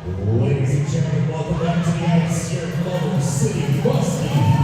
Ladies and gentlemen, welcome back to the ice here at Motor City Muskies.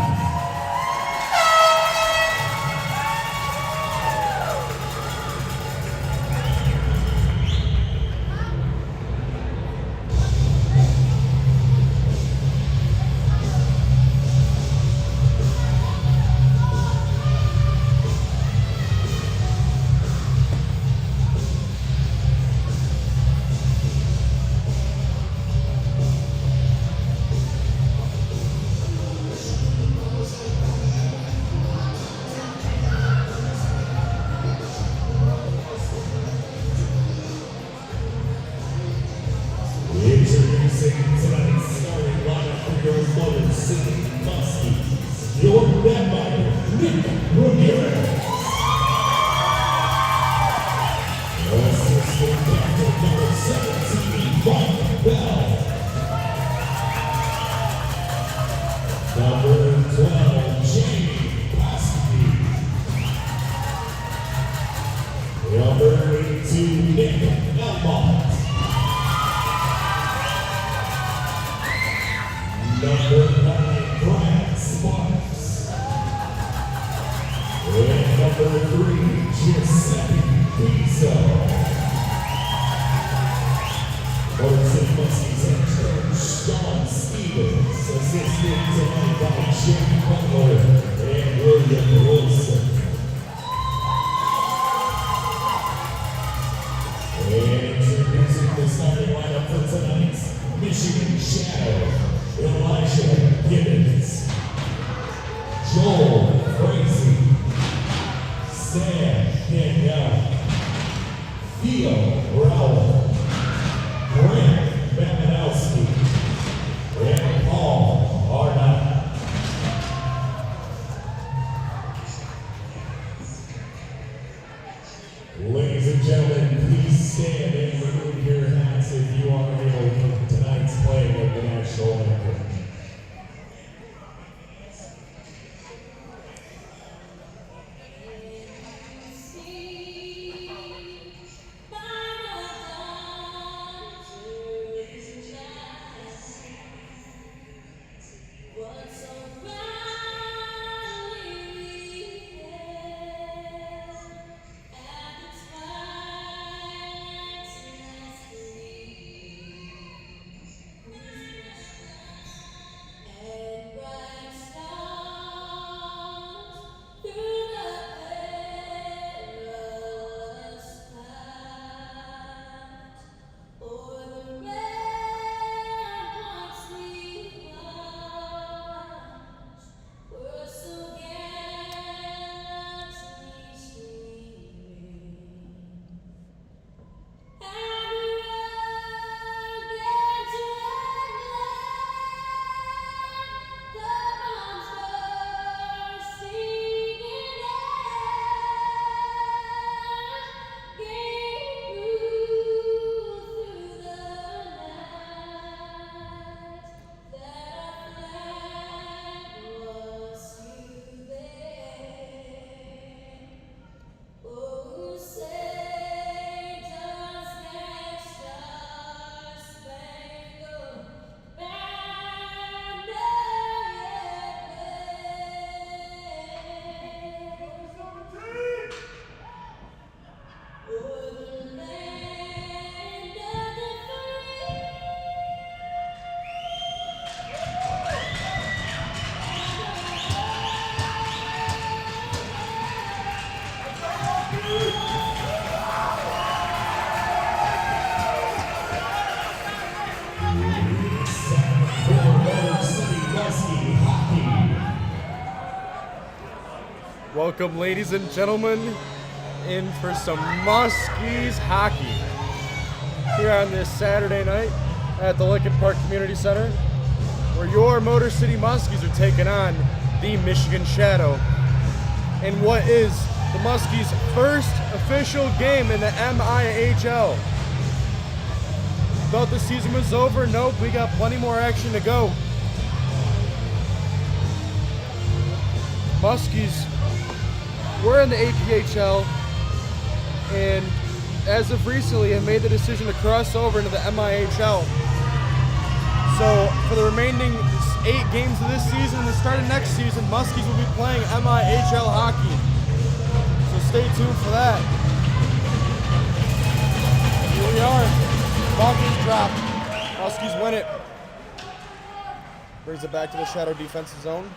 Introducing tonight's starting lineup for your Motor City Muskies. Your netminder, Nick Ramirez. Assistant captain number 17, Mike Bell. Number 12, Jamie Muskies. Number 82, Nick Elmont. Number 9, Brian Sparks. And number 3, Giuseppe Pizzo. Motor City Muskies head coach Sean Stevens, assisted tonight by Jim Butler and William Wilson. And introducing the starting lineup for tonight's Michigan Shadow. Elijah Gibbons, Joel Crazy, Sam Danielle, Theo Rowell, Brent Bamanowski, and Paul Arnott. Ladies and gentlemen, please stand and remove your hats if you are able for tonight's playing of the national anthem. Welcome, ladies and gentlemen, in for some Muskies hockey here on this Saturday night at the Lincoln Park Community Center, where your Motor City Muskies are taking on the Michigan Shadow in what is the Muskies' first official game in the MIHL. Thought the season was over? Nope, we got plenty more action to go. Muskies were in the APHL, and as of recently have made the decision to cross over into the MIHL. So for the remaining 8 games of this season and the start of next season, Muskies will be playing MIHL hockey. So stay tuned for that. Here we are. Falcons drop. Muskies win it. Brings it back to the shadow defensive zone.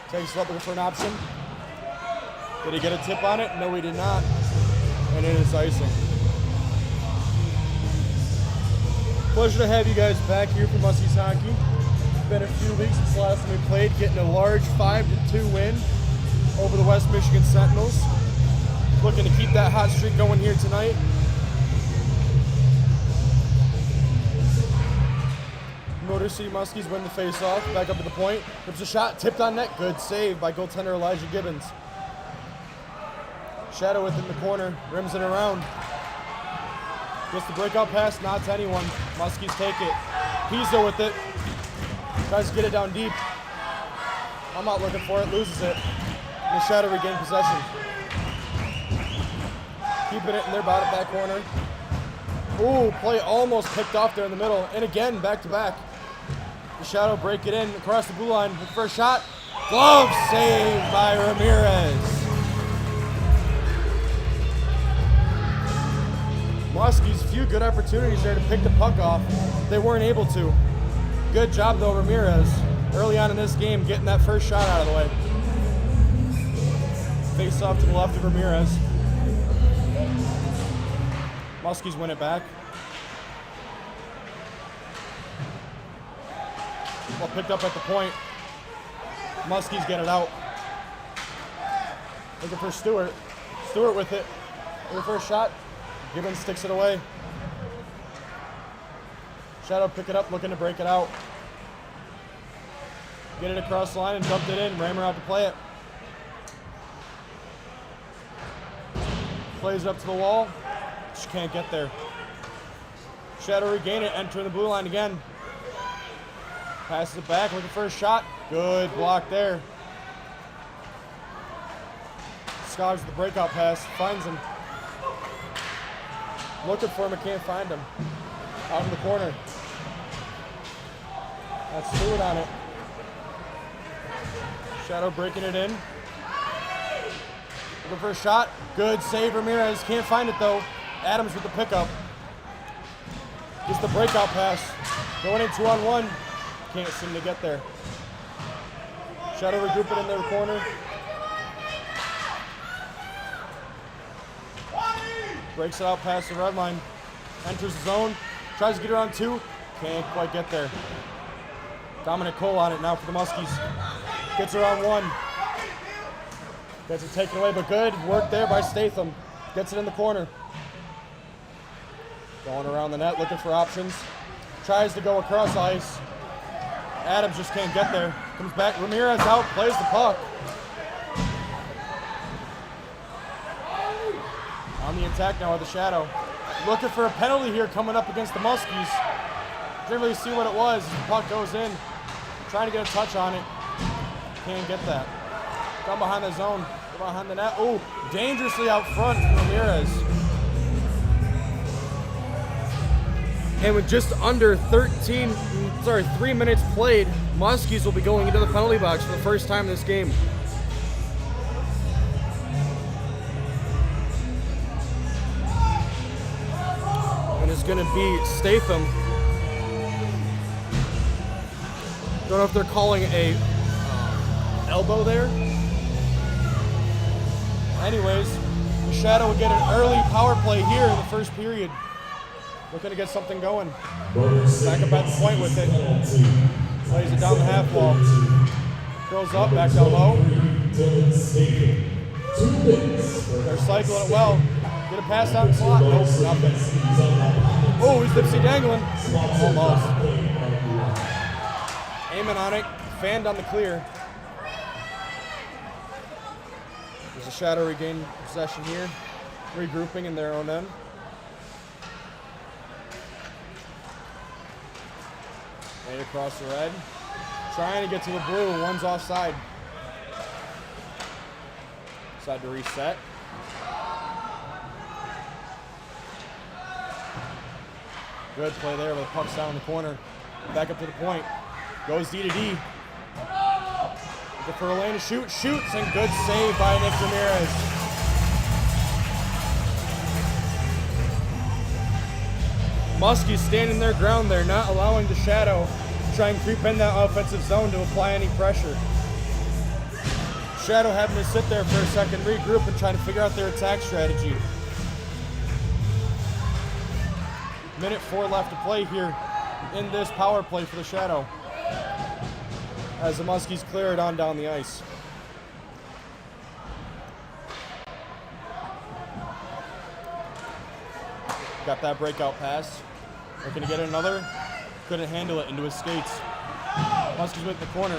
Takes it up, looking for an option. Did he get a tip on it? No, he did not. And it is icing. Pleasure to have you guys back here for Muskies hockey. It's been a few weeks since the last time we played, getting a large 5-2 win over the West Michigan Sentinels. Looking to keep that hot streak going here tonight. Motor City Muskies win the face-off. Back up to the point. There's a shot, tipped on net. Good save by goaltender Elijah Gibbons. Shadow within the corner, rims it around. Gets the breakout pass, not to anyone. Muskies take it. Pizzo with it. Tries to get it down deep. I'm out looking for it, loses it. And the Shadow regain possession. Keeping it in their bottom back corner. Ooh, play almost picked off there in the middle. And again, back to back. The Shadow break it in across the blue line. Look for a shot. Glove save by Ramirez. Muskies, few good opportunities there to pick the puck off. They weren't able to. Good job though, Ramirez, early on in this game, getting that first shot out of the way. Face off to the left of Ramirez. Muskies win it back. Well, picked up at the point. Muskies get it out. Looking for Stewart. Stewart with it. Looking for a shot. Gibbons sticks it away. Shadow pick it up, looking to break it out. Get it across the line and dumped it in. Rammer out to play it. Plays up to the wall. Just can't get there. Shadow regain it, entering the blue line again. Passes it back, looking for a shot. Good block there. Scoggs with the breakout pass, finds him. Looking for him, but can't find him. Out in the corner. That's Stewart on it. Shadow breaking it in. Looking for a shot. Good save, Ramirez. Can't find it though. Adams with the pickup. Gets the breakout pass. Going in 2-on-1. Can't seem to get there. Shadow regroup it in their corner. Breaks it out past the red line. Enters the zone. Tries to get around 2. Can't quite get there. Dominic Cole on it now for the Muskies. Gets around 1. Gets it taken away, but good work there by Statham. Gets it in the corner. Going around the net, looking for options. Tries to go across ice. Adams just can't get there. Comes back. Ramirez out, plays the puck. On the attack now with the Shadow. Looking for a penalty here coming up against the Muskies. Didn't really see what it was. The puck goes in. Trying to get a touch on it. Can't get that. Down behind the zone. Behind the net. Oh, dangerously out front from Ramirez. And with just under 3 minutes played, Muskies will be going into the penalty box for the first time in this game. And it's going to be Statham. Don't know if they're calling a elbow there. Anyways, the Shadow will get an early power play here in the first period. Looking to get something going. Back up at the point with it. Plays it down the half wall. Curls up, back down low. They're cycling it well. Get a pass out in slot. Nope, nothing. Oh, he's dipsy dangling. Almost. Aiming on it. Fanned on the clear. There's a Shadow regain possession here. Regrouping in their own end. Right across the red. Trying to get to the blue. One's offside. Decide to reset. Good play there, but the puck's down in the corner. Back up to the point. Goes D to D. Looking for a lane to shoot. Shoots, and good save by Nick Ramirez. Muskies standing their ground there, not allowing the Shadow to try and creep in that offensive zone to apply any pressure. Shadow having to sit there for a second, regroup, and trying to figure out their attack strategy. Minute 4 left to play here in this power play for the Shadow, as the Muskies clear it on down the ice. Got that breakout pass. Looking to get another. Couldn't handle it into his skates. Muskies with the corner.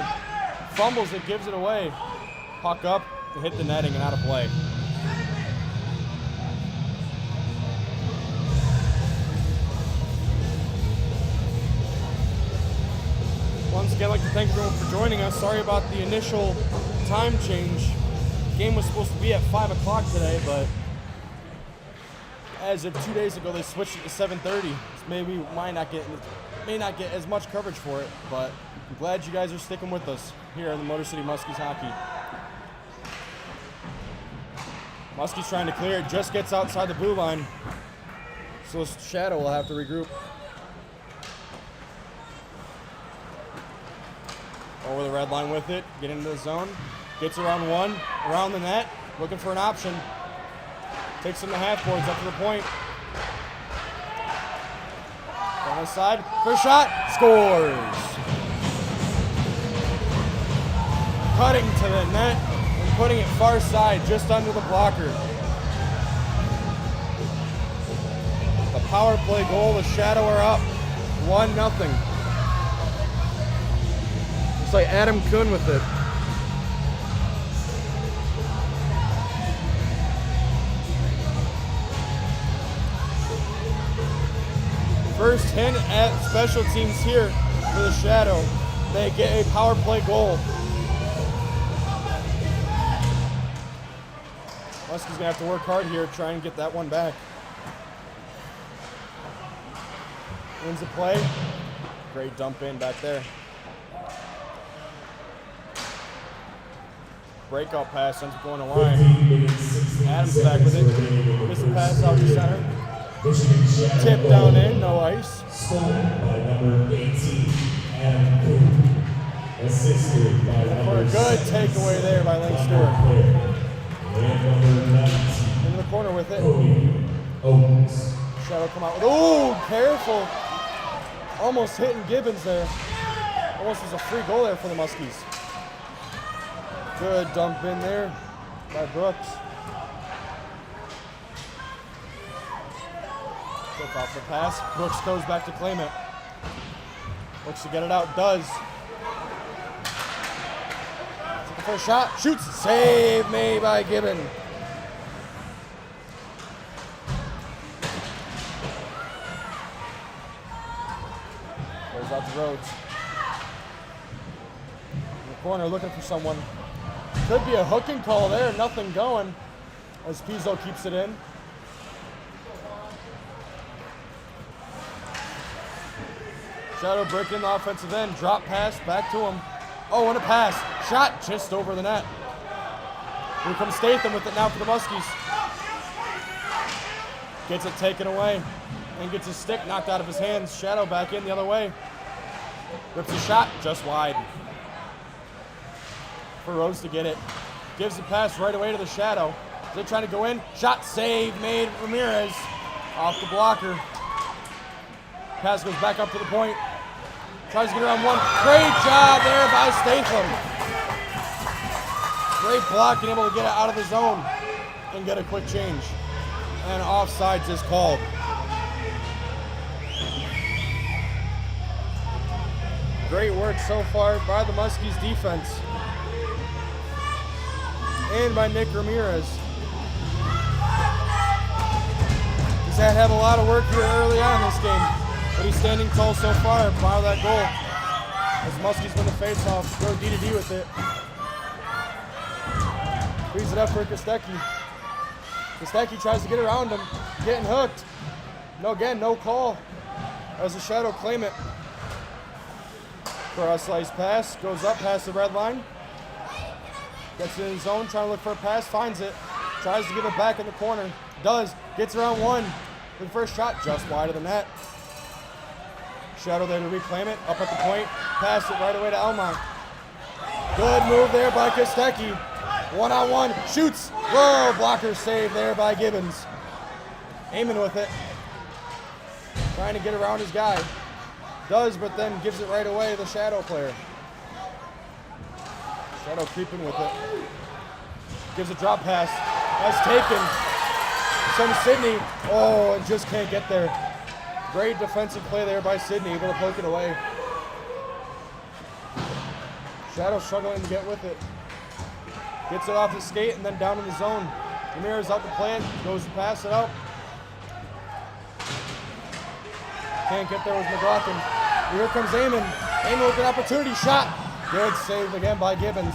Fumbles it, gives it away. Puck up to hit the netting and out of play. Once again, I'd like to thank everyone for joining us. Sorry about the initial time change. The game was supposed to be at 5 o'clock today, but as of 2 days ago, they switched it to 7:30. So maybe we may not get as much coverage for it, but I'm glad you guys are sticking with us here in the Motor City Muskies hockey. Muskies trying to clear it, just gets outside the blue line. So Shadow will have to regroup. Over the red line with it, get into the zone. Gets around one, around the net, looking for an option. Takes him to half boards, up to the point. On the side, first shot, scores. Cutting to the net and putting it far side, just under the blocker. The power play goal, the Shadow are up, 1-0. Looks like Adam Kuhn with it. First hint at special teams here for the Shadow. They get a power play goal. Muskies gonna have to work hard here to try and get that one back. Wins the play. Great dump in back there. Breakout pass, ends up going to line. Adams back with it. Gets the pass out to center. Tip down in, no ice. Stolen by number 18, Adam Kuhn. Assisted by For a good takeaway there by Lane Stewart. And number 19, Into the corner with it. Owens. Shadow come out with, oh, careful. Almost hitting Gibbons there. Almost was a free goal there for the Muskies. Good dump in there by Brooks. Look off the pass. Brooks goes back to claim it. Looks to get it out. Does. Take the first shot. Shoots. Save made by Gibbon. Goes out to Rhodes. In the corner looking for someone. Could be a hooking call there. Nothing going as Pizzo keeps it in. Shadow breaking the offensive end. Drop pass back to him. Oh, and a pass. Shot just over the net. Here comes Statham with it now for the Muskies. Gets it taken away and gets his stick knocked out of his hands. Shadow back in the other way. Rips a shot just wide. For Rose to get it. Gives the pass right away to the Shadow. They're trying to go in. Shot save made Ramirez off the blocker. Pass goes back up to the point. Tries to get around one. Great job there by Statham. Great blocking, able to get it out of the zone and get a quick change. And offsides is called. Great work so far by the Muskies defense. And by Nick Ramirez. He's had to have a lot of work here early on in this game. But he's standing tall so far, proud of that goal. As Muskies win the face-off, go D to D with it. Frees it up for Kostecki. Kostecki tries to get around him, getting hooked. No, again, no call. as the Shadow claim it. Cross slice pass, goes up past the red line. Gets in his zone, trying to look for a pass, finds it. Tries to give it back in the corner. Does, gets around one. The first shot just wide of the net. Shadow there to reclaim it, up at the point. Pass it right away to Elmont. Good move there by Kostecki. One-on-one, shoots. Whoa, blocker save there by Gibbons. Aiming with it. Trying to get around his guy. Does, but then gives it right away to the Shadow player. Shadow creeping with it. Gives a drop pass. Has taken. Some Sidney. Oh, and just can't get there. Great defensive play there by Sidney, able to poke it away. Shadow struggling to get with it. Gets it off the skate and then down in the zone. Ramirez out to play it, goes to pass it out. Can't get there with McLaughlin. Here comes Eamon. Eamon with an opportunity shot. Good save again by Gibbons.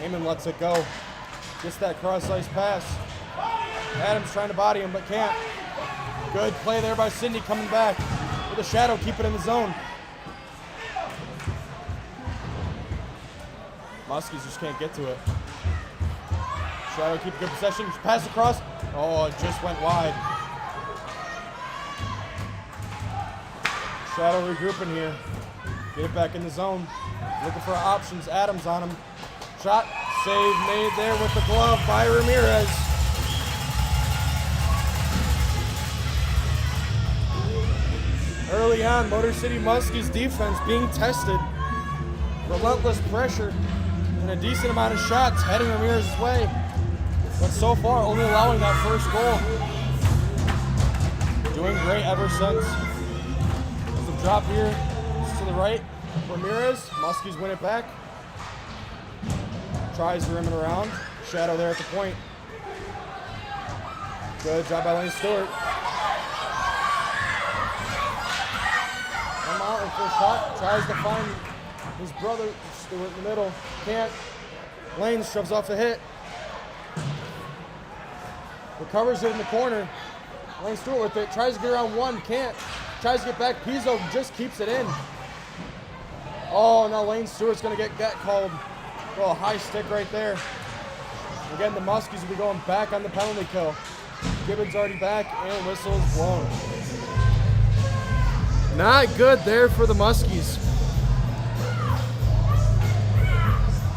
Eamon lets it go. Gets that cross-ice pass. Adams trying to body him, but can't. Good play there by Sidney coming back. With a Shadow, keep it in the zone. Muskies just can't get to it. Shadow keep good possession. Pass across. Oh, it just went wide. Shadow regrouping here. Get it back in the zone. Looking for options. Adams on him. Shot. Save made there with the glove by Ramirez. Early on, Motor City Muskies defense being tested. Relentless pressure and a decent amount of shots heading Ramirez's way. But so far, only allowing that first goal. Doing great ever since. There's a drop here just to the right. Ramirez, Muskies win it back. Tries to rim it around. Shadow there at the point. Good job by Lane Stewart. Come out with the shot. Tries to find his brother Stewart in the middle. Can't. Lane shoves off a hit. Recovers it in the corner. Lane Stewart with it. Tries to get around one. Can't. Tries to get back. Pizzo just keeps it in. Oh, now Lane Stewart's going to get called. Oh, high stick right there. Again, the Muskies will be going back on the penalty kill. Gibbons already back, and whistle is blown. Not good there for the Muskies.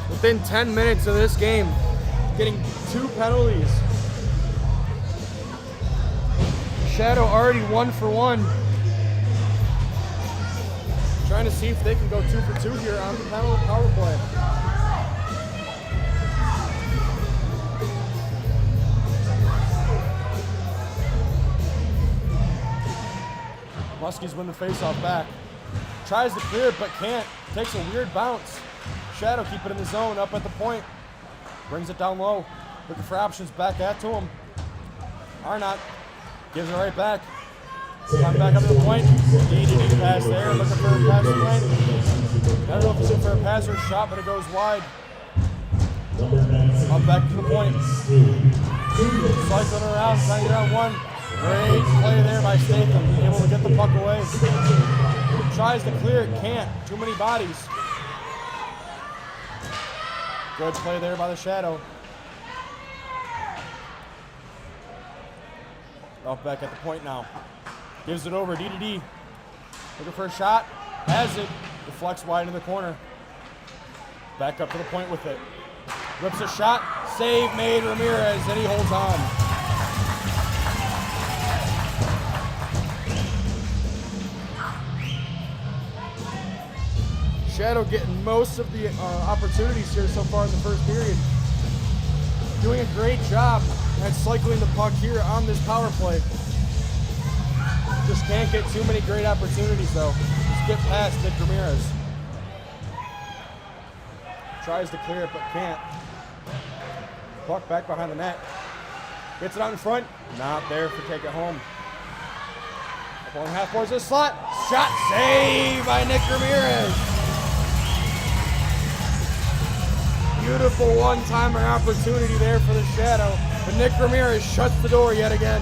Within 10 minutes of this game, getting 2 penalties. Shadow already 1 for 1. Trying to see if they can go 2 for 2 here on the penalty power play. Muskies win the faceoff back. Tries to clear it, but can't. Takes a weird bounce. Shadow keep it in the zone, up at the point. Brings it down low. Looking for options, back at to him. Arnott gives it right back. Time back up to the point. DDD pass there, looking for a pass lane. I don't know if it's in for a pass or a shot, but it goes wide. Up back to the point. Cycling around, trying to get around one. Great play there by Statham, able to get the puck away. Tries to clear it, can't. Too many bodies. Good play there by the Shadow. Up back at the point now. Gives it over, DDD. Looking for a shot, has it. Deflects wide in the corner. Back up to the point with it. Rips a shot, save made Ramirez, and he holds on. Shadow getting most of the opportunities here so far in the first period. Doing a great job at cycling the puck here on this power play. Just can't get too many great opportunities though. Just get past Nick Ramirez. Tries to clear it but can't. Puck back behind the net. Gets it out in front. Not there for take it home. Up on half boards the slot. Shot save by Nick Ramirez. Beautiful one-timer opportunity there for the Shadow, but Nick Ramirez shuts the door yet again.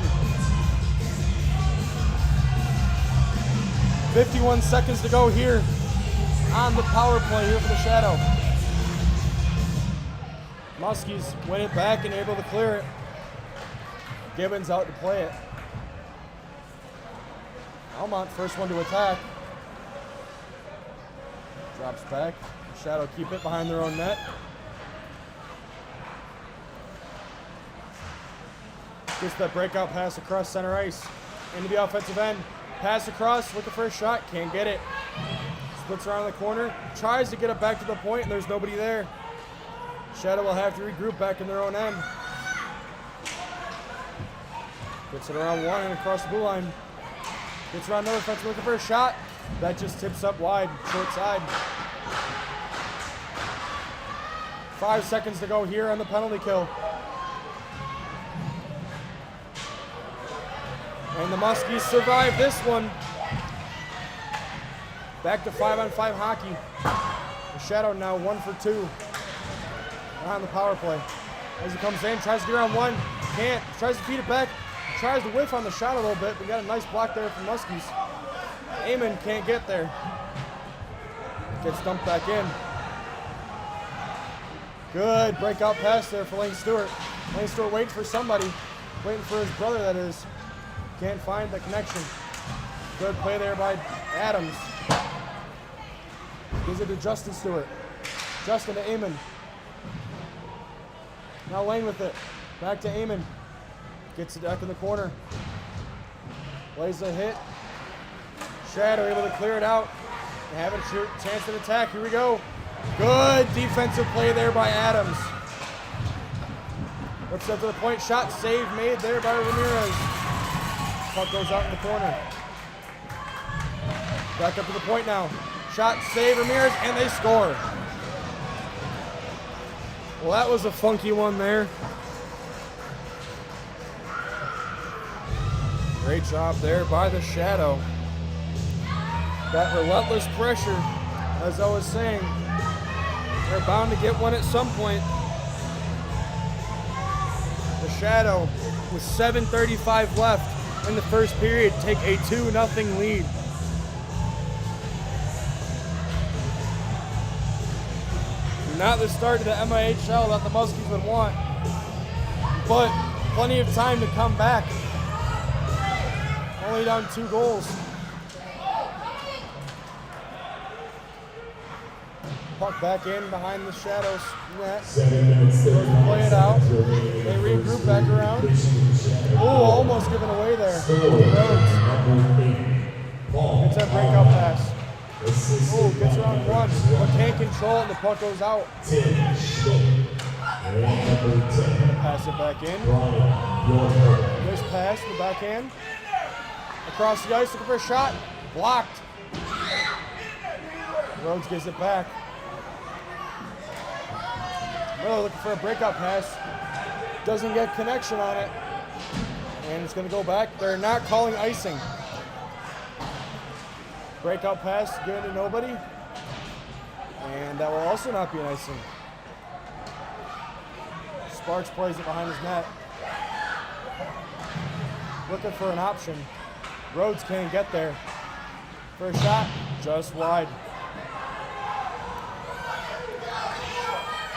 51 seconds to go here on the power play here for the Shadow. Muskies win it back and able to clear it. Gibbons out to play it. Almont, first one to attack. Drops back. Shadow keep it behind their own net. Gets that breakout pass across center ice. Into the offensive end. Pass across, looking for a shot, can't get it. Splits around the corner, tries to get it back to the point, and there's nobody there. Shadow will have to regroup back in their own end. Gets it around one and across the blue line. Gets around another fence looking for a shot. That just tips up wide, short side. 5 seconds to go here on the penalty kill. And the Muskies survive this one. Back to 5-on-5 hockey. The Shadow now 1 for 2 on the power play. As he comes in, tries to get around one, can't, tries to feed it back, tries to whiff on the shot a little bit, but got a nice block there from Muskies. Eamon can't get there. Gets dumped back in. Good breakout pass there for Lane Stewart. Lane Stewart waiting for somebody, waiting for his brother, that is. Can't find the connection. Good play there by Adams. Gives it to Justin Stewart. Justin to Eamon. Now Lane with it. Back to Eamon. Gets it back in the corner. Lays a hit. Shadow able to clear it out. They have a chance at attack. Here we go. Good defensive play there by Adams. Looks up to the point. Shot save made there by Ramirez. Puck goes out in the corner. Back up to the point now. Shot save Ramirez, and they score. Well, that was a funky one there. Great job there by the Shadow. That relentless pressure, as I was saying, they're bound to get one at some point. The Shadow, with 7:35 left in the first period, take a 2-0 lead. Not the start of the MIHL that the Muskies would want, but plenty of time to come back. Only down 2 goals. Puck back in behind the Shadows net. 7 minutes, 30 Play it out. They regroup back around. Oh, almost given away there. Rhodes. Gets that breakout pass. Oh, gets around one, but can't control it, and the puck goes out. Pass it back in. Nice pass in the backhand. Across the ice, looking for a shot. Blocked. Rhodes gives it back. Miller looking for a breakout pass. Doesn't get connection on it. And it's going to go back. They're not calling icing. Breakout pass given to nobody. And that will also not be an icing. Sparks plays it behind his net. Looking for an option. Rhodes can't get there. For a shot, just wide.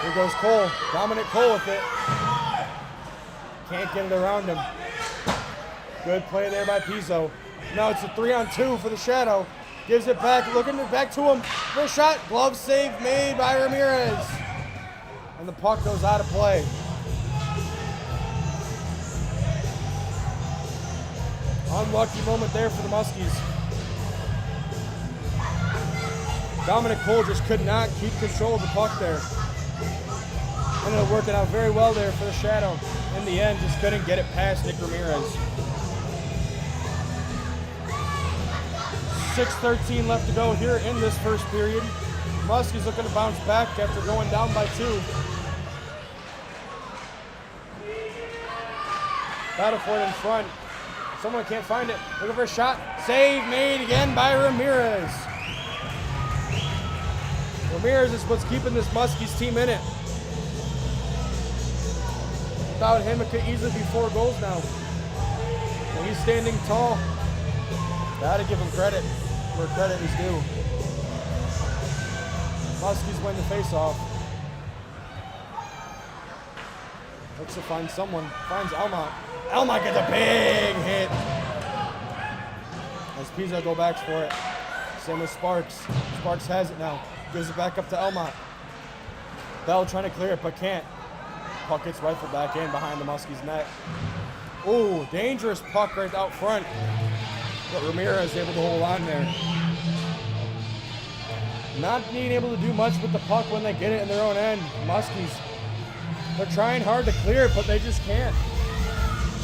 Here goes Cole. Dominic Cole with it. Can't get it around him. Good play there by Pizzo. Now it's a 3-on-2 for the Shadow. Gives it back, looking back to him. First shot, glove save made by Ramirez. And the puck goes out of play. Unlucky moment there for the Muskies. Dominic Cole just could not keep control of the puck there. Ended up working out very well there for the Shadow. In the end, just couldn't get it past Nick Ramirez. 6:13 left to go here in this first period. Muskies looking to bounce back after going down by 2. Battleford in front. Someone can't find it. Looking for a shot. Save made again by Ramirez. Ramirez is what's keeping this Muskies team in it. Without him, it could easily be 4 goals now. And he's standing tall. Gotta give him credit. where credit is due. Muskies win the face-off. Looks to find someone. Finds Elmont. Elmont gets a big hit. As Pizza go back for it. Same with Sparks. Sparks has it now. Gives it back up to Elmont. Bell trying to clear it, but can't. Puck gets rifled back in behind the Muskies' net. Ooh, dangerous puck right out front. But Ramirez is able to hold on there. Not being able to do much with the puck when they get it in their own end. Muskies, they're trying hard to clear it, but they just can't.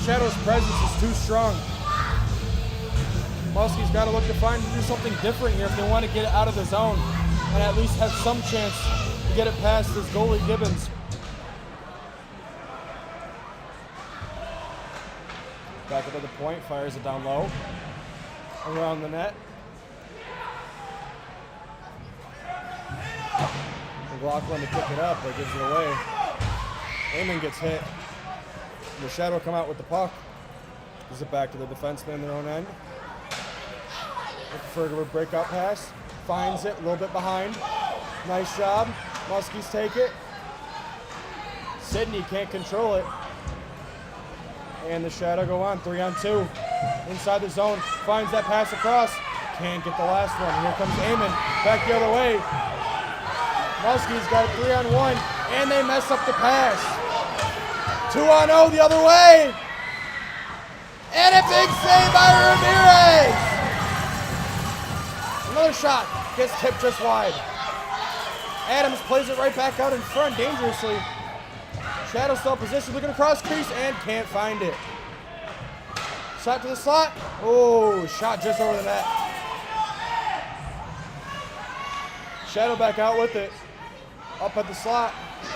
Shadow's presence is too strong. Muskies got to look to do something different here if they want to get it out of the zone and at least have some chance to get it past this goalie Gibbons. Back up at the point, fires it down low. Around the net. McLaughlin to pick it up, but gives it away. Amon gets hit. The Shadow come out with the puck. Gives it back to the defenseman in their own end. Looking for a breakout pass. Finds it, a little bit behind. Nice job. Muskies take it. Sidney can't control it. And the Shadow go on, 3-on-2. Inside the zone, finds that pass across. Can't get the last one. Here comes Amon, back the other way. Muskies got a 3-on-1, and they mess up the pass. 2-on-0 the other way. And a big save by Ramirez. Another shot, gets tipped just wide. Adams plays it right back out in front dangerously. Shadow still position, looking across crease, and can't find it. Shot to the slot. Oh, shot just over the net. Shadow back out with it. Up at the slot.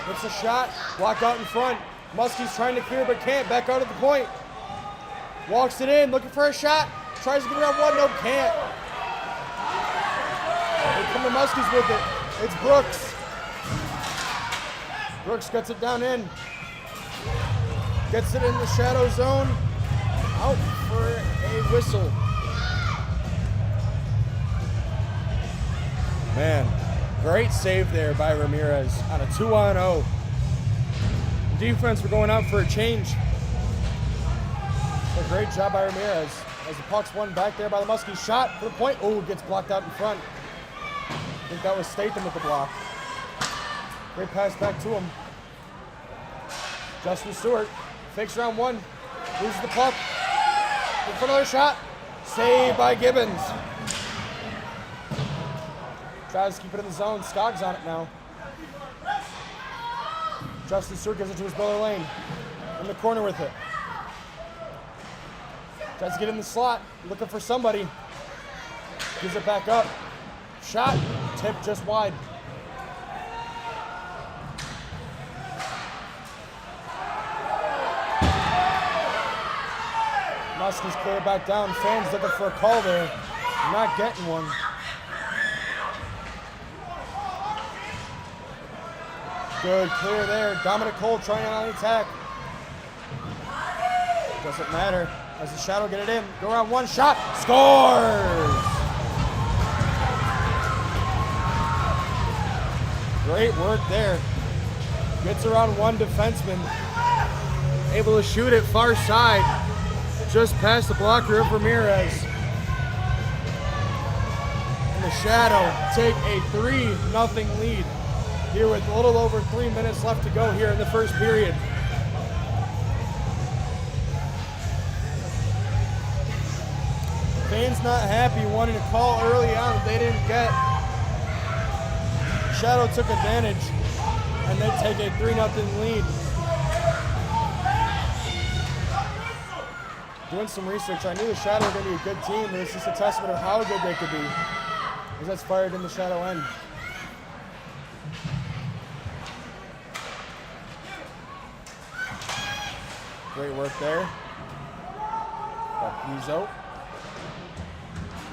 Gets a shot. Blocked out in front. Muskies trying to clear, but can't. Back out at the point. Walks it in, looking for a shot. Tries to get around one, no, can't. Here come the Muskies with it. It's Brooks. Brooks gets it down in. Gets it in the Shadow zone. Out for a whistle. Man, great save there by Ramirez on a 2-on-0. Defense were going out for a change. A great job by Ramirez as the puck's won back there by the Muskies. Shot for the point. Oh, gets blocked out in front. I think that was Statham with the block. Great pass back to him. Justin Stewart fakes round one. Loses the puck. Look for another shot. Saved by Gibbons. Tries to keep it in the zone. Skog's on it now. Justin Stewart gives it to his brother Lane. In the corner with it. Tries to get in the slot. Looking for somebody. Gives it back up. Shot. Tip just wide. Muskies clear back down. Fans looking for a call there. Not getting one. Good clear there. Dominic Cole trying on the attack. Doesn't matter. As the Shadow get it in. Go around one shot. Scores! Great work there. Gets around one defenseman. Able to shoot it far side. Just past the blocker of Ramirez. And the Shadow take a 3-0 lead here with a little over 3 minutes left to go here in the first period. Fans not happy, wanting to call early on that they didn't get. Shadow took advantage, and they take a 3-0 lead. Doing some research, I knew the Shadow were going to be a good team, but it's just a testament of how good they could be. As that's fired in the Shadow end. Great work there. Pizzo.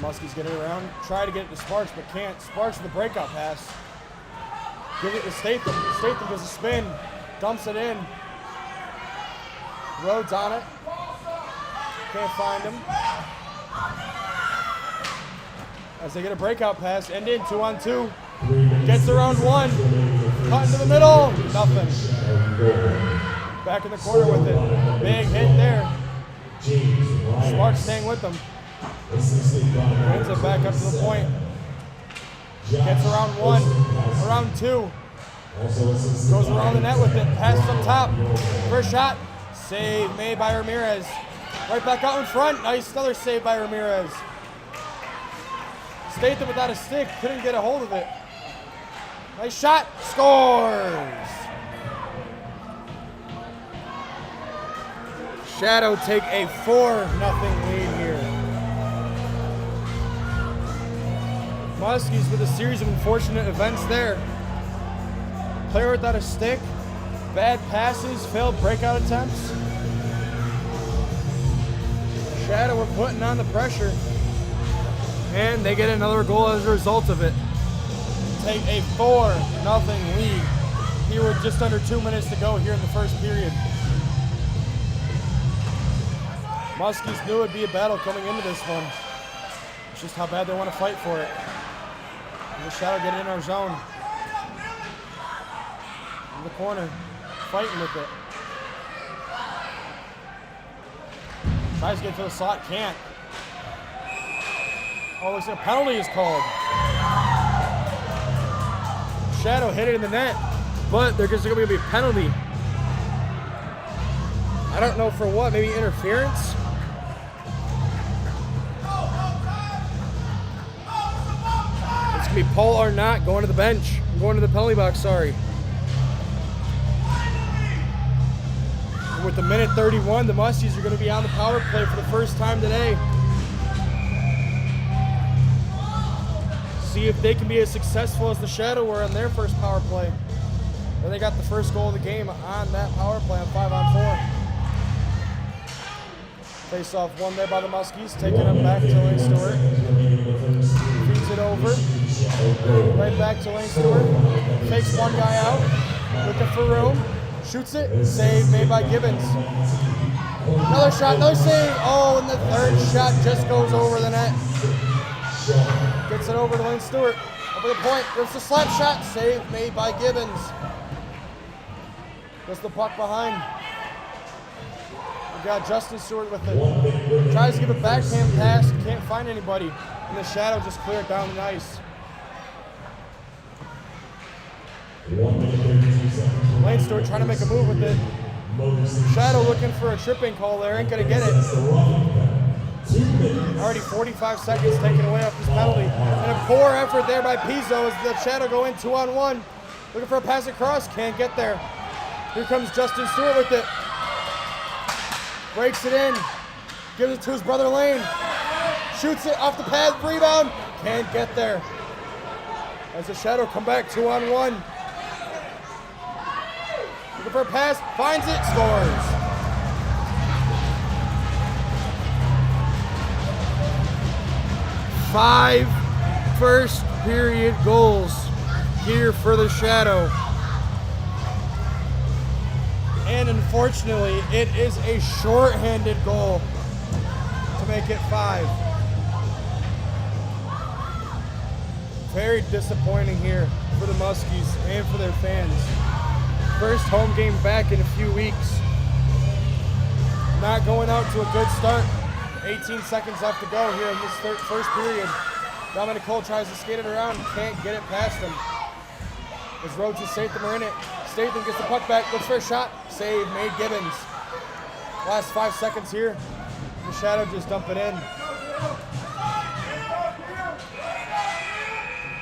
Muskies get it around. Try to get it to Sparks, but can't. Sparks with a breakout pass. Give it to Statham. Statham does a spin. Dumps it in. Rhodes on it. Can't find him. as they get a breakout pass, end in 2-on-2. Gets around one, cut into the middle, nothing. Back in the corner with it. Big hit there. Smart staying with them. Brings it back up to the point. Gets around one, around two. Goes around the net with it. Passes up top. First shot. Save made by Ramirez. Right back out in front. Nice, another save by Ramirez. Statham without a stick. Couldn't get a hold of it. Nice shot. Scores. Shadow take a 4-0 lead here. Muskies with a series of unfortunate events there. Player without a stick, bad passes, failed breakout attempts. Shadow were putting on the pressure, and they get another goal as a result of it. Take a 4-0 lead here with just under 2 minutes to go here in the first period. Muskies knew it would be a battle coming into this one. It's just how bad they want to fight for it. And the Shadow get in our zone. In the corner, fighting with it. Tries to get to the slot, can't. Oh, looks like a penalty is called. Shadow hit it in the net, but there's going to be a penalty. I don't know for what, maybe interference? It's going to be Paul Arnott going to the bench, going to the penalty box, sorry. And with the minute 31, the Muskies are going to be on the power play for the first time today. See if they can be as successful as the Shadow were on their first power play. And they got the first goal of the game on that power play on 5-on-4. Face off one there by the Muskies, taking it back to Lane Stewart. Feeds it over. Right back to Lane Stewart. Takes one guy out. Looking for room. Shoots it. Save made by Gibbons. Another shot, another save. Oh, and the third shot just goes over the net. Gets it over to Lane Stewart. Over the point. There's the slap shot. Save made by Gibbons. Gets the puck behind. We got Justin Stewart with it. Tries to give a backhand pass. Can't find anybody. And the Shadow just cleared down the ice. Lane Stewart trying to make a move with it. Shadow looking for a tripping call there. Ain't going to get it. Already 45 seconds taken away off this penalty. And a poor effort there by Pizzo as the Shadow go in 2-on-1. Looking for a pass across. Can't get there. Here comes Justin Stewart with it. Breaks it in. Gives it to his brother Lane. Shoots it off the pad. Rebound. Can't get there. As the Shadow come back 2-on-1. Looking for a pass. Finds it. Scores. Five first period goals here for the Shadow. And unfortunately, it is a shorthanded goal to make it 5. Very disappointing here for the Muskies and for their fans. First home game back in a few weeks. Not going out to a good start. 18 seconds left to go here in this first period. Dominic Cole tries to skate it around, can't get it past him. As Rhodes and Statham are in it. Statham gets the puck back, looks for a shot. Save made Gibbons. Last 5 seconds here. The Shadow just dump it in.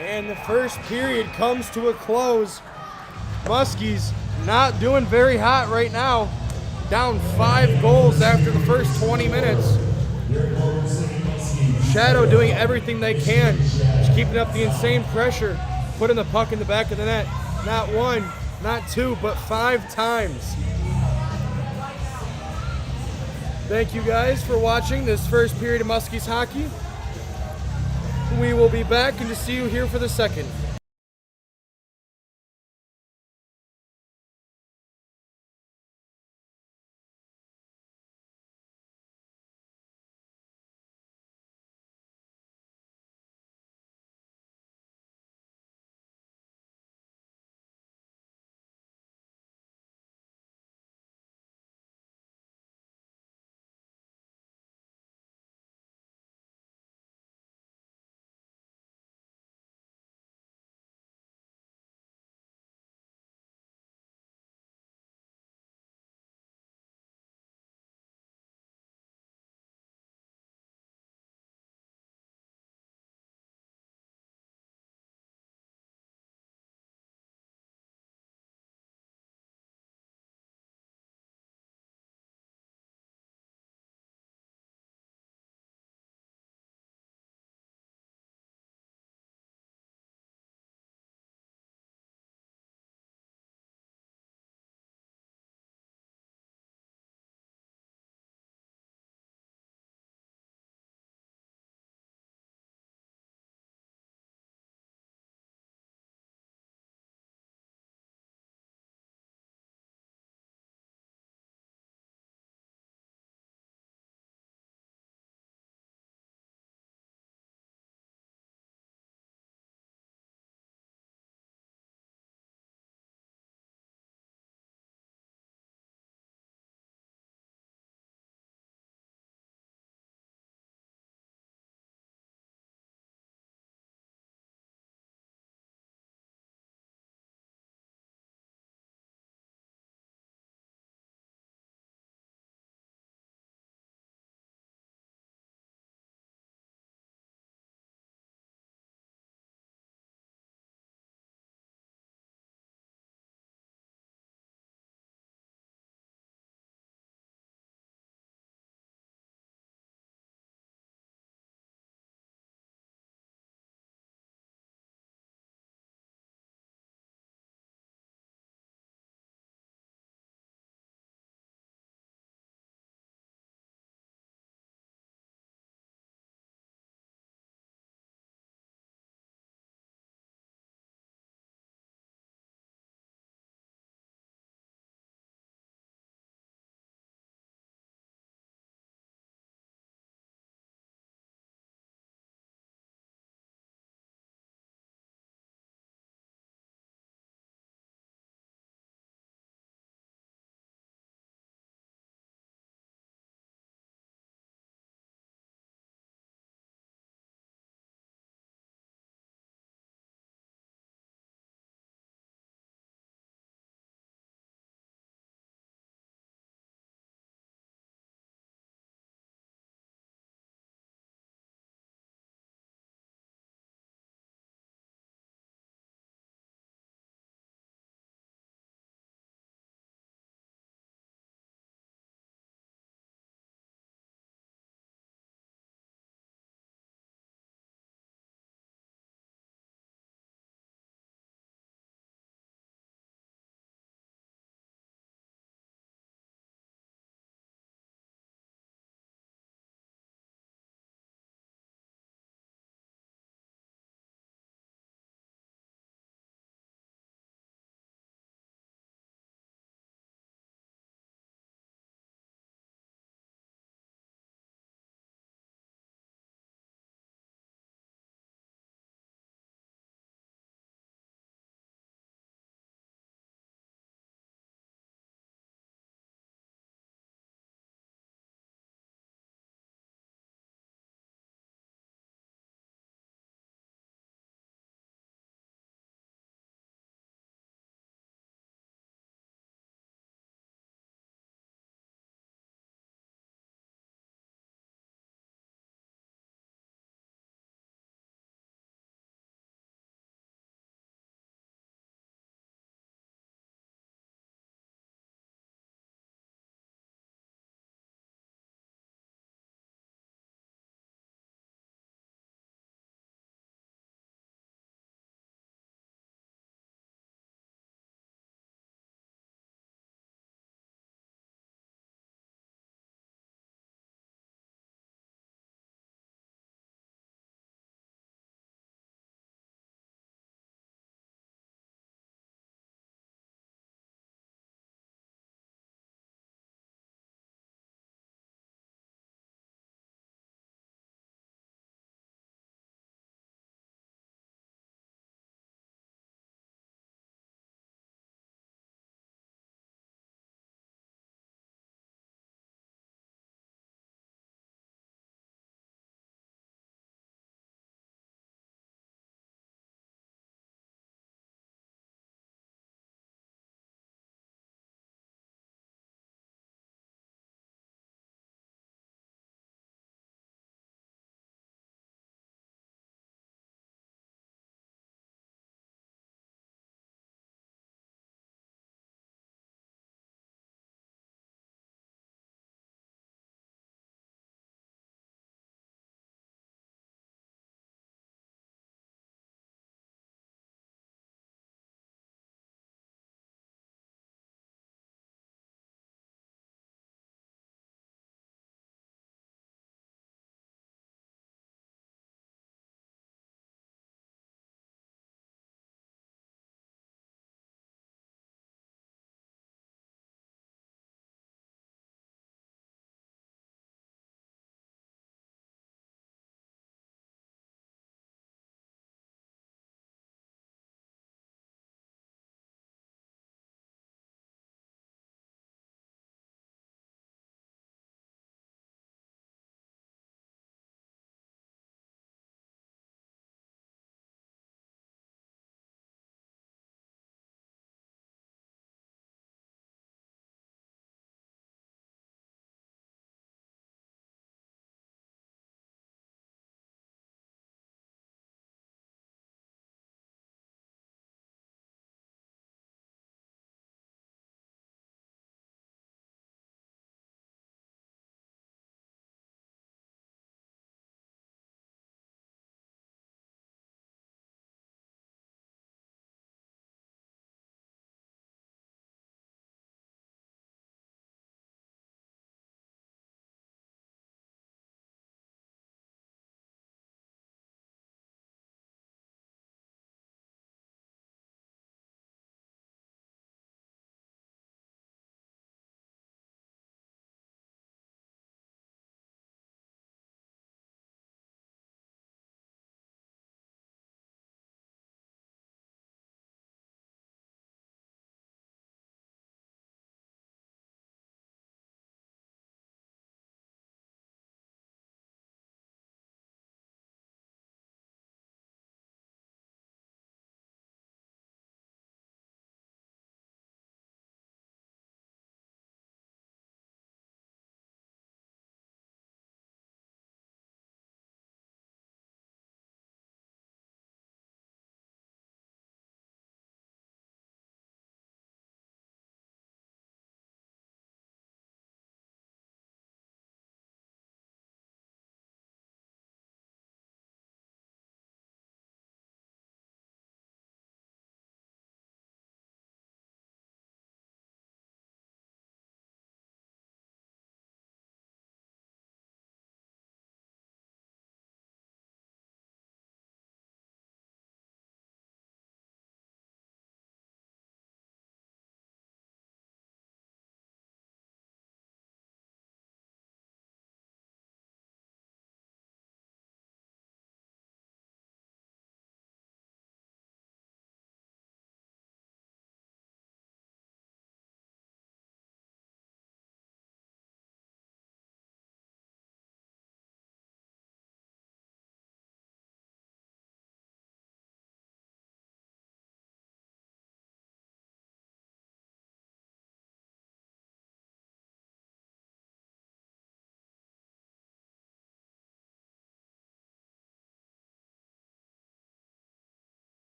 And the first period comes to a close. Muskies not doing very hot right now. Down 5 goals after the first 20 minutes. Shadow doing everything they can. Just keeping up the insane pressure. Putting the puck in the back of the net. Not 1, not 2, but 5 times. Thank you guys for watching this first period of Muskies hockey. We will be back and to see you here for the second.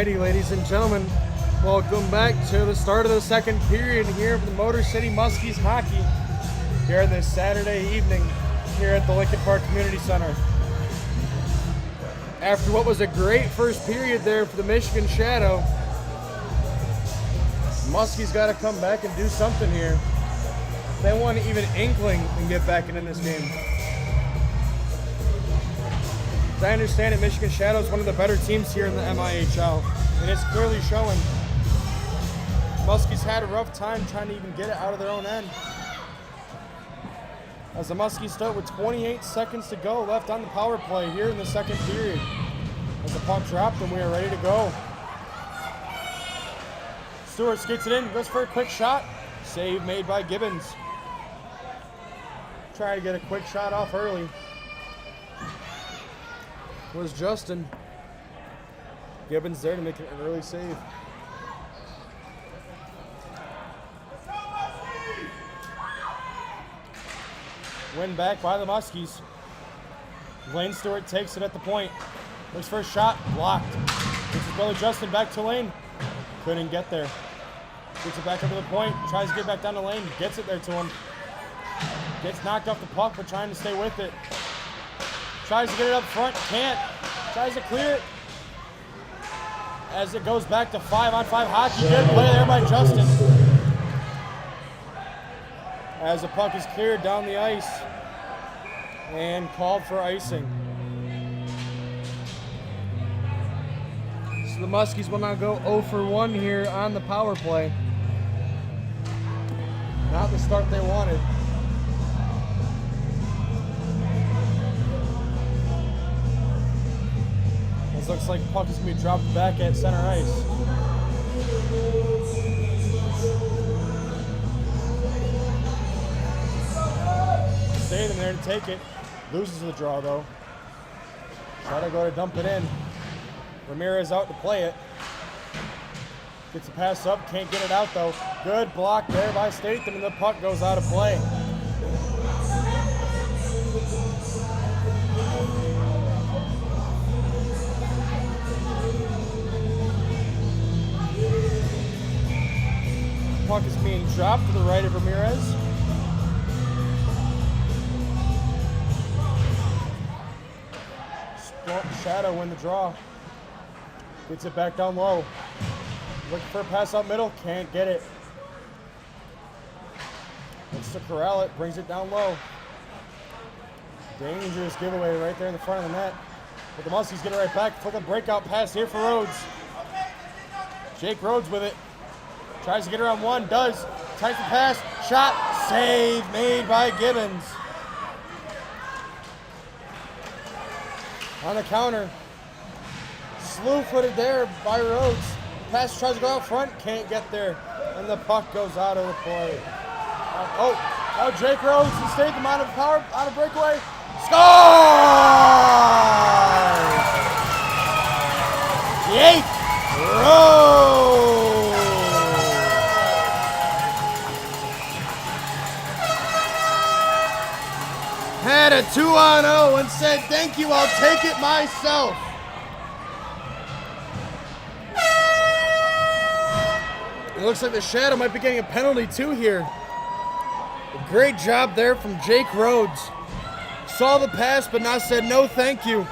Alrighty, ladies and gentlemen, welcome back to the start of the second period here of the Motor City Muskies hockey here this Saturday evening here at the Lincoln Park Community Center. After what was a great first period there for the Michigan Shadow, Muskies got to come back and do something here. They want even inkling and get back into this game. As I understand it, Michigan Shadow is one of the better teams here in the MIHL, and it's clearly showing. Muskies had a rough time trying to even get it out of their own end. As the Muskies start with 28 seconds to go left on the power play here in the second period. As the puck dropped and we are ready to go. Stewart skates it in, goes for a quick shot. Save made by Gibbons. Try to get a quick shot off early. Was Justin. Gibbons there to make an early save. Win back by the Muskies. Lane Stewart takes it at the point. Looks for a shot, blocked. Gets his brother Justin back to Lane. Couldn't get there. Gets it back up to the point, tries to get back down the lane, gets it there to him. Gets knocked off the puck, but trying to stay with it. Tries to get it up front, can't. Tries to clear it. As it goes back to 5-on-5 hockey. Good play there by Justin. As the puck is cleared down the ice and called for icing. So the Muskies will now go 0 for 1 here on the power play. Not the start they wanted. This looks like puck is going to be dropped back at center ice. Staying there to take it. Loses the draw though. Try to go to dump it in. Ramirez out to play it. Gets a pass up, can't get it out though. Good block there by Statham and the puck goes out of play. Puck is being dropped to the right of Ramirez. Shadow win the draw. Gets it back down low. Looking for a pass up middle, can't get it. Looks to corral it, brings it down low. Dangerous giveaway right there in the front of the net. But the Muskies get it right back. Flick a breakout pass here for Rhodes. Jake Rhodes with it. Tries to get around one, does. Tights the pass, shot, save made by Gibbons. On the counter. Slew-footed there by Rhodes. Pass tries to go out front, can't get there. And the puck goes out of the play. Oh, Jake Rhodes and Statham on a breakaway. Scores! Jake Rhodes! Had a 2-on-0 and said, thank you, I'll take it myself. It looks like the Shadow might be getting a penalty too here. A great job there from Jake Rhodes. Saw the pass but now said no thank you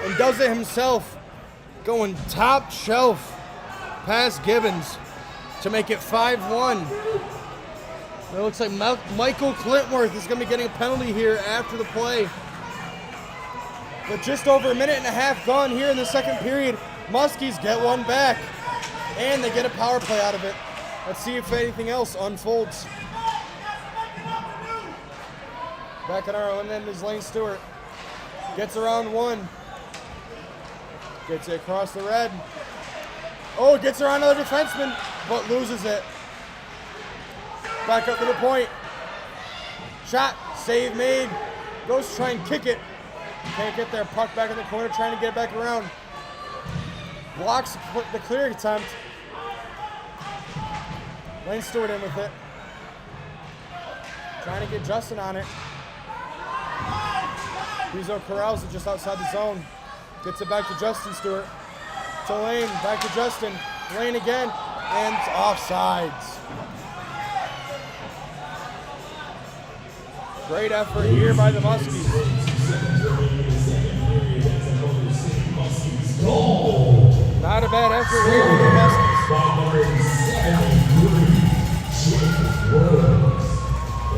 and does it himself. Going top shelf past Gibbons to make it 5-1. It looks like Michael Clintworth is going to be getting a penalty here after the play. But just over a minute and a half gone here in the second period, Muskies get one back. And they get a power play out of it. Let's see if anything else unfolds. Back at our own end is Lane Stewart. Gets around one. Gets it across the red. Oh, gets around another defenseman, but loses it. Back up to the point. Shot, save made. Goes to try and kick it. Can't get there. Puck back in the corner, trying to get it back around. Blocks the clear attempt. Lane Stewart in with it. Trying to get Justin on it. Rizzo corrals it just outside the zone. Gets it back to Justin Stewart. to Lane, back to Justin. Lane again, and offsides. Great effort here by the Muskies. Not a bad effort here for the Muskies.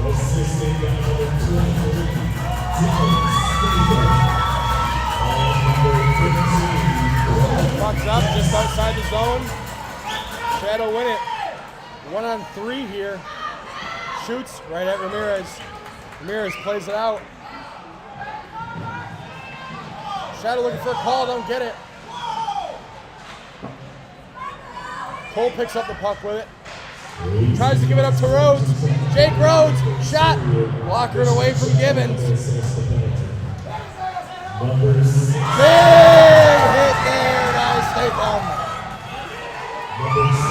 Assisted by number 23, Puck's up just outside the zone. Shadow win it. 1-on-3 here. Shoots right at Ramirez. Ramirez plays it out. Shadow looking for a call, don't get it. Cole picks up the puck with it. Tries to give it up to Rhodes. Jake Rhodes, shot. Blocker it away from Gibbons. Big hit there by Statham.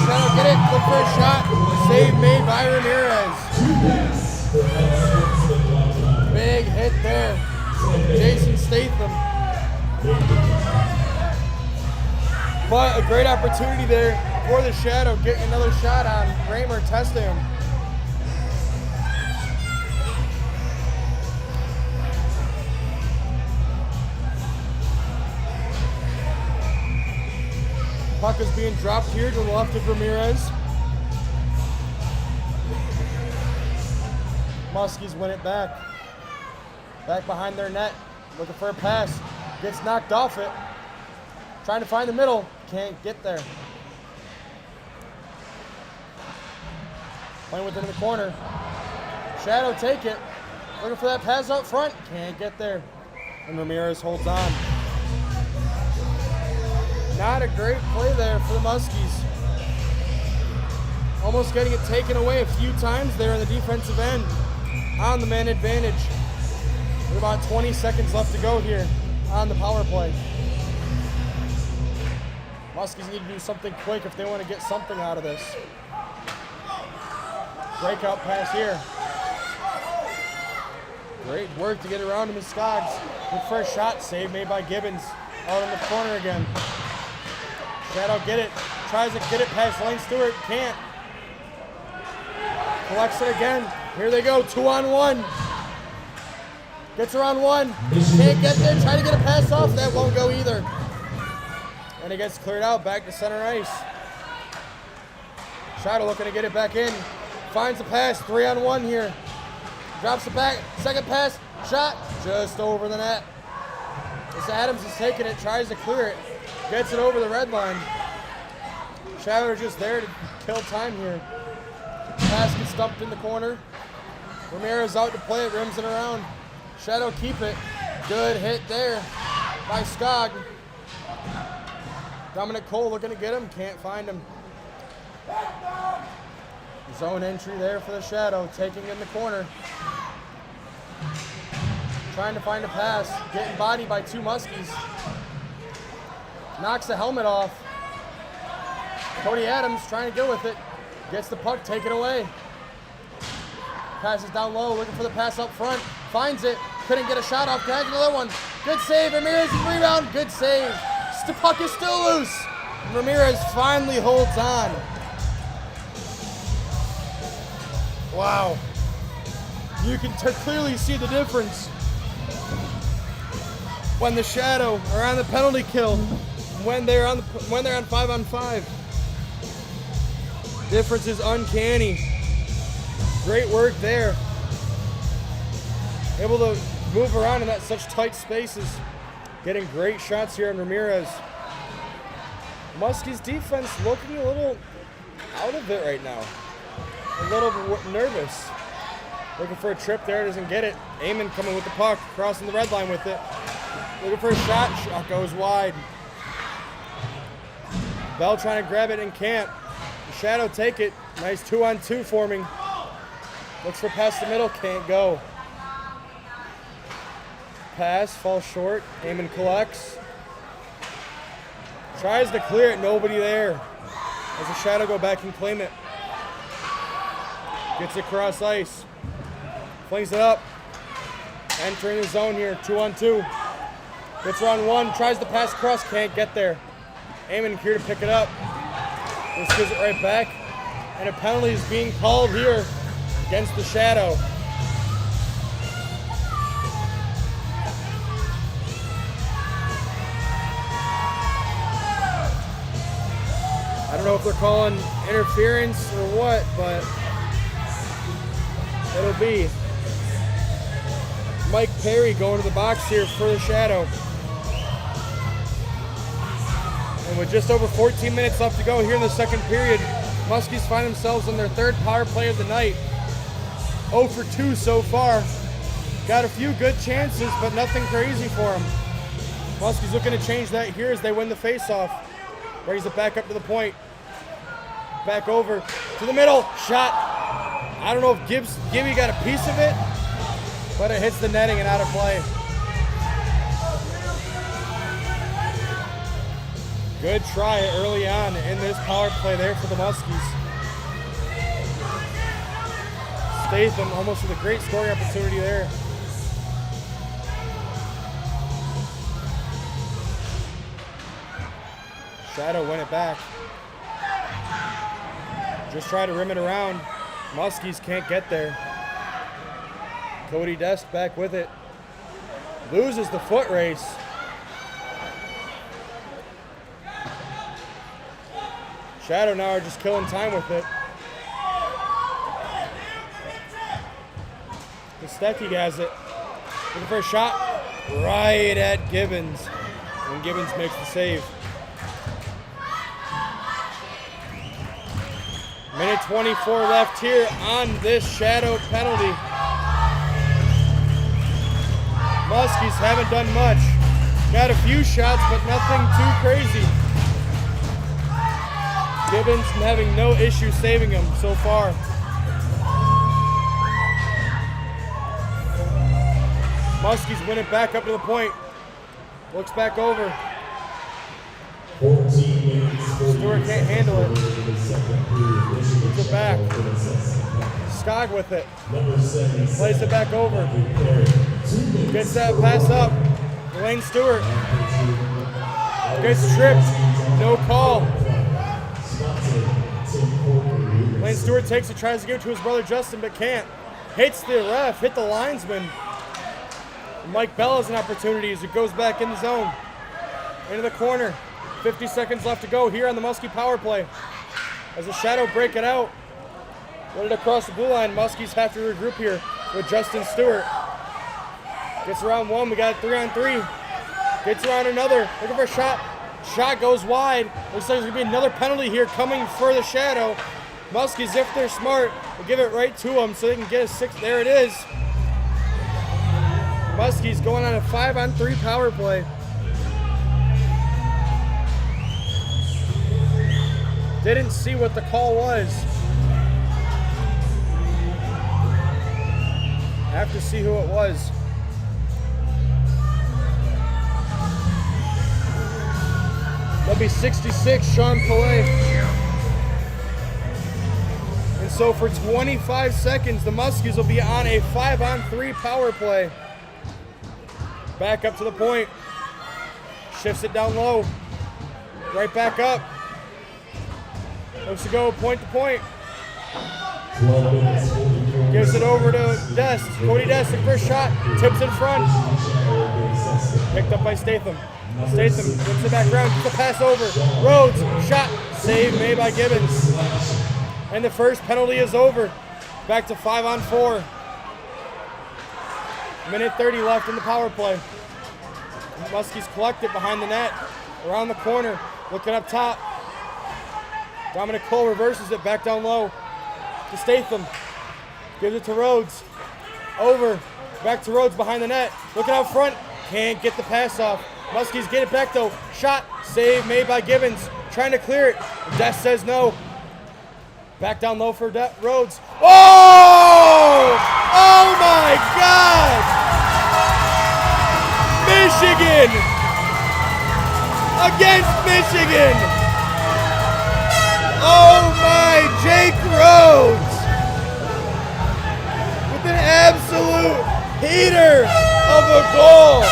Shadow get it, look for a shot. Save made by Ramirez. Big hit there. Jason Statham. But a great opportunity there for the Shadow, getting another shot on Raymer, testing him. Puck is being dropped here to the left of Ramirez. Muskies win it back. Back behind their net, looking for a pass. Gets knocked off it. Trying to find the middle, can't get there. Playing with it in the corner. Shadow take it. Looking for that pass out front, can't get there. And Ramirez holds on. Not a great play there for the Muskies. Almost getting it taken away a few times there on the defensive end. On the man advantage. With about 20 seconds left to go here on the power play. Muskies need to do something quick if they want to get something out of this. Breakout pass here. Great work to get around him, Muskies. Good first shot, save made by Gibbons. Out in the corner again. Shadow get it. Tries to get it past Lane Stewart. Can't. Collects it again. Here they go. 2-on-1. Gets around one. Can't get there. Try to get a pass off. That won't go either. And it gets cleared out. Back to center ice. Shadow looking to get it back in. Finds the pass. 3-on-1 here. Drops it back. Second pass. Shot. Just over the net. As Adams is taking it. Tries to clear it. Gets it over the red line. Shadow just there to kill time here. Pass gets stumped in the corner. Ramirez out to play it. Rims it around. Shadow keep it. Good hit there by Skog. Dominic Cole looking to get him. Can't find him. Zone entry there for the Shadow. Taking in the corner. Trying to find a pass. Getting bodied by two Muskies. Knocks the helmet off. Cody Adams trying to go with it. Gets the puck taken away. Passes down low, looking for the pass up front. Finds it. Couldn't get a shot off. Can I get another one? Good save. Ramirez rebound. Good save. The puck is still loose. Ramirez finally holds on. Wow. You can clearly see the difference when the Shadow are on the penalty kill, when they're on 5-on-5. Difference is uncanny. Great work there. Able to move around in such tight spaces. Getting great shots here on Ramirez. Muskies defense looking a little out of it right now. A little nervous. Looking for a trip there, doesn't get it. Eamon coming with the puck, crossing the red line with it. Looking for a shot, shot goes wide. Bell trying to grab it and can't. Shadow take it, nice 2-on-2 forming. Looks for past the middle, can't go. Pass, falls short, Eamon collects. Tries to clear it, nobody there. As the Shadow go back and claim it. Gets it across ice. Flings it up. Entering the zone here, 2-on-2. Gets around one, tries to pass across, can't get there. Aiming here to pick it up. This gives it right back. And a penalty is being called here against the Shadow. I don't know if they're calling interference or what, but it'll be Mike Perry going to the box here for the Shadow. And with just over 14 minutes left to go here in the second period, Muskies find themselves on their third power play of the night. 0 for 2 so far. Got a few good chances, but nothing crazy for them. Muskies looking to change that here as they win the faceoff. Brings it back up to the point. Back over to the middle. Shot. I don't know if Gibby got a piece of it, but it hits the netting and out of play. Good try early on in this power play there for the Muskies. Statham almost with a great scoring opportunity there. Shadow win it back. Just try to rim it around. Muskies can't get there. Cody Dest back with it. Loses the foot race. Shadow now are just killing time with it. Kostecki has it. Looking for a shot. Right at Gibbons. And Gibbons makes the save. Minute 24 left here on this Shadow penalty. Muskies haven't done much. Got a few shots, but nothing too crazy. Gibbons having no issue saving him so far. Muskies win it back up to the point. Looks back over. 14 minutes. Stewart can't handle it. Puts it back. Skog with it. Plays it back over. Gets that pass up. Lane Stewart. Gets tripped. No call. Lane Stewart takes it, tries to give it to his brother Justin, but can't. Hits the ref, hit the linesman. And Mike Bell has an opportunity as it goes back in the zone. Into the corner. 50 seconds left to go here on the Muskie power play. As the Shadow break it out. Let it across the blue line. Muskies have to regroup here with Justin Stewart. Gets around one. We got 3-on-3. Gets around another. Looking for a shot. Shot goes wide. Looks like there's going to be another penalty here coming for the Shadow. Muskies, if they're smart, will give it right to them so they can get a 6. There it is. Muskies going on a 5-on-3 power play. Didn't see what the call was. Have to see who it was. That'll be 66, Sean Pillay. And so for 25 seconds, the Muskies will be on a 5-on-3 power play. Back up to the point. Shifts it down low. Right back up. Looks to go point to point. Gives it over to Dest. Cody Dest, the first shot. Tips in front. Picked up by Statham. Statham flips it back around. Gets the pass over. Rhodes. Shot. Save made by Gibbons. And the first penalty is over. Back to 5-on-4. Minute 30 left in the power play. Muskies collect it behind the net. Around the corner. Looking up top. Dominic Cole reverses it back down low to Statham. Gives it to Rhodes. Over. Back to Rhodes behind the net. Looking out front. Can't get the pass off. Muskies get it back though. Shot. Save made by Gibbons. Trying to clear it. Dest says no. Back down low for Rhodes. Oh! Oh my God! Michigan! Against Michigan! Oh my, Jake Rhodes! With an absolute heater of a goal!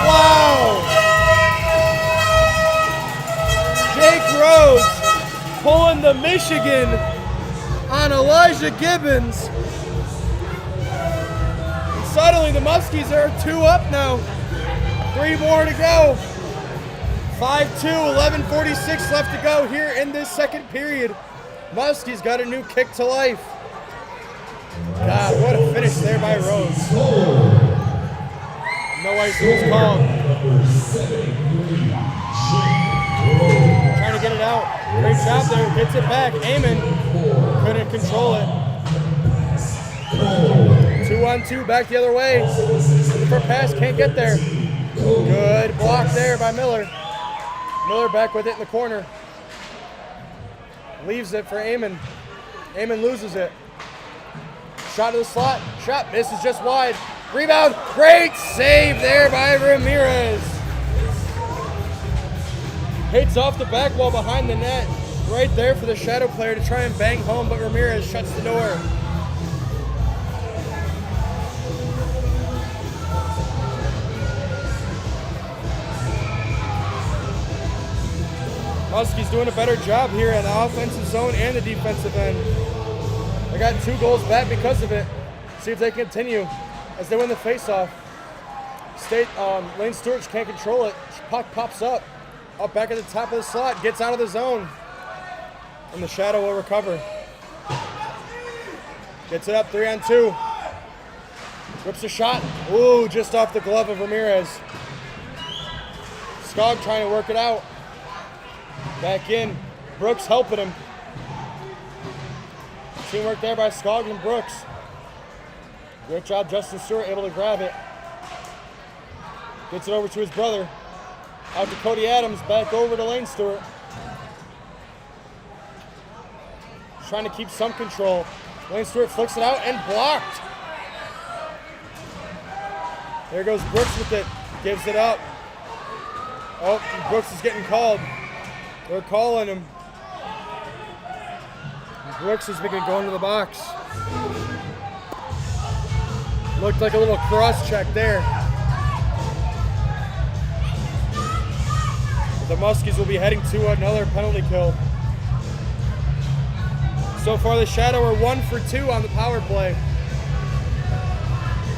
Wow! pulling the Michigan on Elijah Gibbons. And suddenly the Muskies are 2 up now. 3 more to go. 5-2, 11:46 left to go here in this second period. Muskies got a new kick to life. God, what a finish there by Rose. No ice was called. Trying to get it out. Great job there. Gets it back. Eamon couldn't control it. 2-on-2 back the other way. For pass, can't get there. Good block there by Miller. Miller back with it in the corner. Leaves it for Eamon. Eamon loses it. Shot to the slot. Shot misses just wide. Rebound. Great save there by Ramirez. Hits off the back wall behind the net. Right there for the shadow player to try and bang home, but Ramirez shuts the door. Muskies doing a better job here in the offensive zone and the defensive end. They got 2 goals back because of it. See if they continue as they win the faceoff. Lane Stewart can't control it. Puck pops up back at the top of the slot, gets out of the zone, and the shadow will recover. Gets it up 3-on-2. Rips a shot. Ooh, just off the glove of Ramirez. Skog trying to work it out. Back in. Brooks helping him. Teamwork there by Skog and Brooks. Great job, Justin Stewart able to grab it. Gets it over to his brother. Out to Cody Adams, back over to Lane Stewart. Trying to keep some control. Lane Stewart flicks it out and blocked. There goes Brooks with it. Gives it up. Oh, Brooks is getting called. They're calling him. Brooks is going to the box. Looked like a little cross check there. The Muskies will be heading to another penalty kill. So far the Shadow are 1 for 2 on the power play.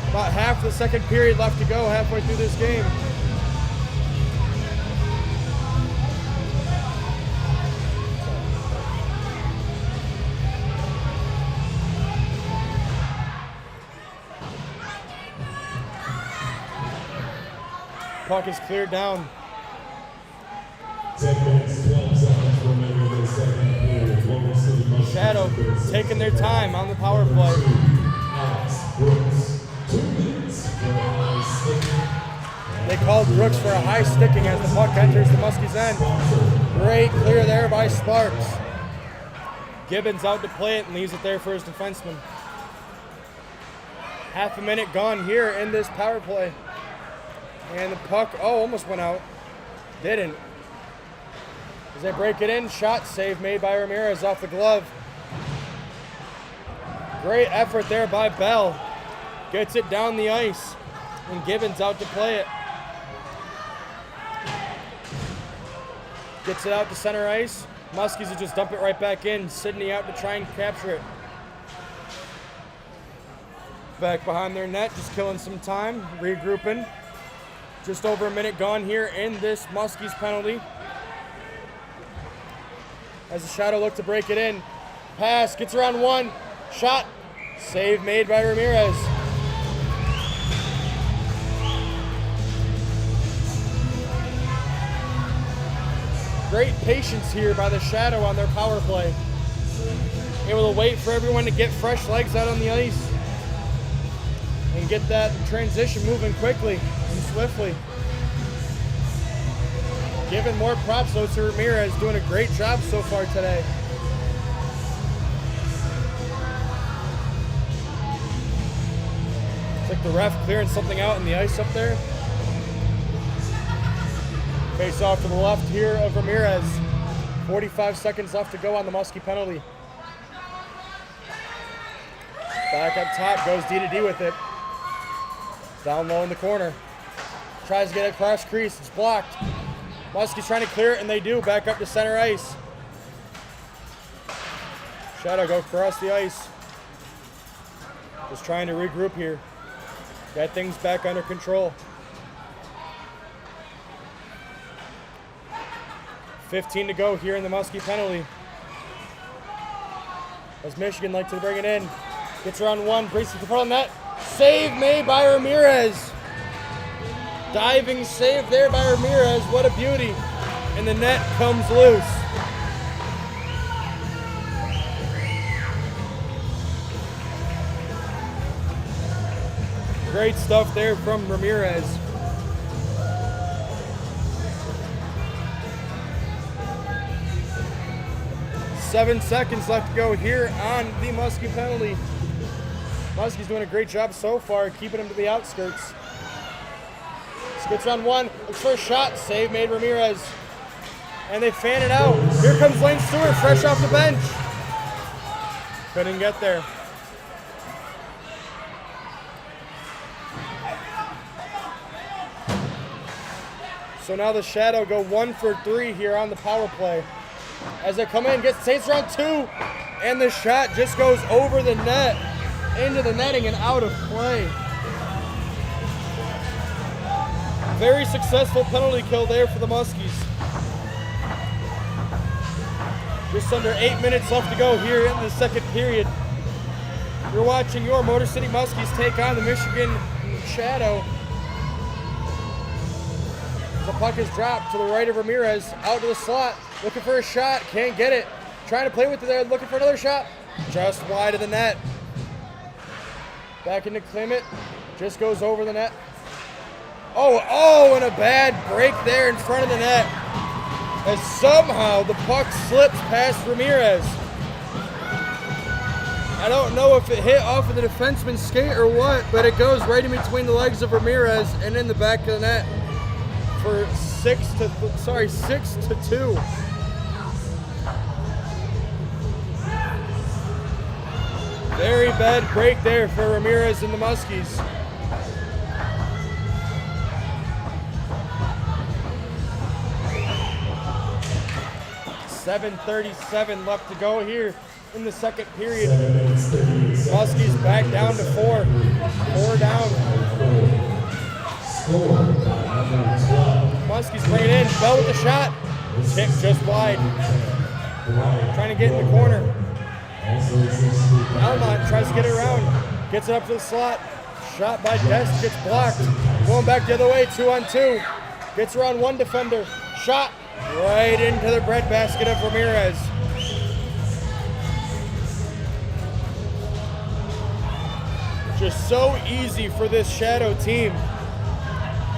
About half the second period left to go, halfway through this game. Puck is cleared down. 10 minutes, 12 seconds remaining in the second period. Shadow taking their time on the power play. They called Brooks for a high sticking as the puck enters the Muskies end. Great clear there by Sparks. Gibbons out to play it and leaves it there for his defenseman. Half a minute gone here in this power play. And the puck, almost went out. Didn't. As they break it in, shot save made by Ramirez off the glove. Great effort there by Bell. Gets it down the ice. And Gibbons out to play it. Gets it out to center ice. Muskies will just dump it right back in. Sidney out to try and capture it. Back behind their net, just killing some time, regrouping. Just over a minute gone here in this Muskies penalty. As the Shadow look to break it in. Pass, gets around one. Shot, save made by Ramirez. Great patience here by the Shadow on their power play. Able to wait for everyone to get fresh legs out on the ice and get that transition moving quickly and swiftly. Giving more props though to Ramirez, doing a great job so far today. It's like the ref clearing something out in the ice up there. Face off to the left here of Ramirez. 45 seconds left to go on the Muskie penalty. Back up top, goes D-to-D with it. Down low in the corner. Tries to get it across crease, it's blocked. Muskie's trying to clear it, and they do. Back up to center ice. Shadow go across the ice. Just trying to regroup here. Got things back under control. 15 to go here in the Muskie penalty. As Michigan like to bring it in. Gets around one, breaks it to the front of the net. Save made by Ramirez. Diving save there by Ramirez. What a beauty. And the net comes loose. Great stuff there from Ramirez. Seven seconds left to go here on the Muskie penalty. Muskie's doing a great job so far, keeping him to the outskirts. Gets on one, looks for a shot, save made Ramirez. And they fan it out. Here comes Lane Stewart, fresh off the bench. Couldn't get there. So now the Shadow go 1 for 3 here on the power play. As they come in, gets Saints around 2, and the shot just goes over the net, into the netting and out of play. Very successful penalty kill there for the Muskies. Just under 8 minutes left to go here in the second period. You're watching your Motor City Muskies take on the Michigan Shadow. The puck is dropped to the right of Ramirez, out to the slot, looking for a shot, can't get it. Trying to play with it there, looking for another shot, just wide of the net. Back into Clement, just goes over the net. Oh, and a bad break there in front of the net. As somehow the puck slips past Ramirez. I don't know if it hit off of the defenseman's skate or what, but it goes right in between the legs of Ramirez and in the back of the net. For 6 to 2. Very bad break there for Ramirez and the Muskies. .37 left to go here in the second period. Muskies back down to 4. 4 down. Muskies bring it in. Bell with the shot. Tip just wide. Trying to get in the corner. Almont tries to get it around. Gets it up to the slot. Shot by Dest. Gets blocked. Going back the other way. 2-on-2. Gets around one defender. Shot right into the breadbasket of Ramirez. Just so easy for this Shadow team.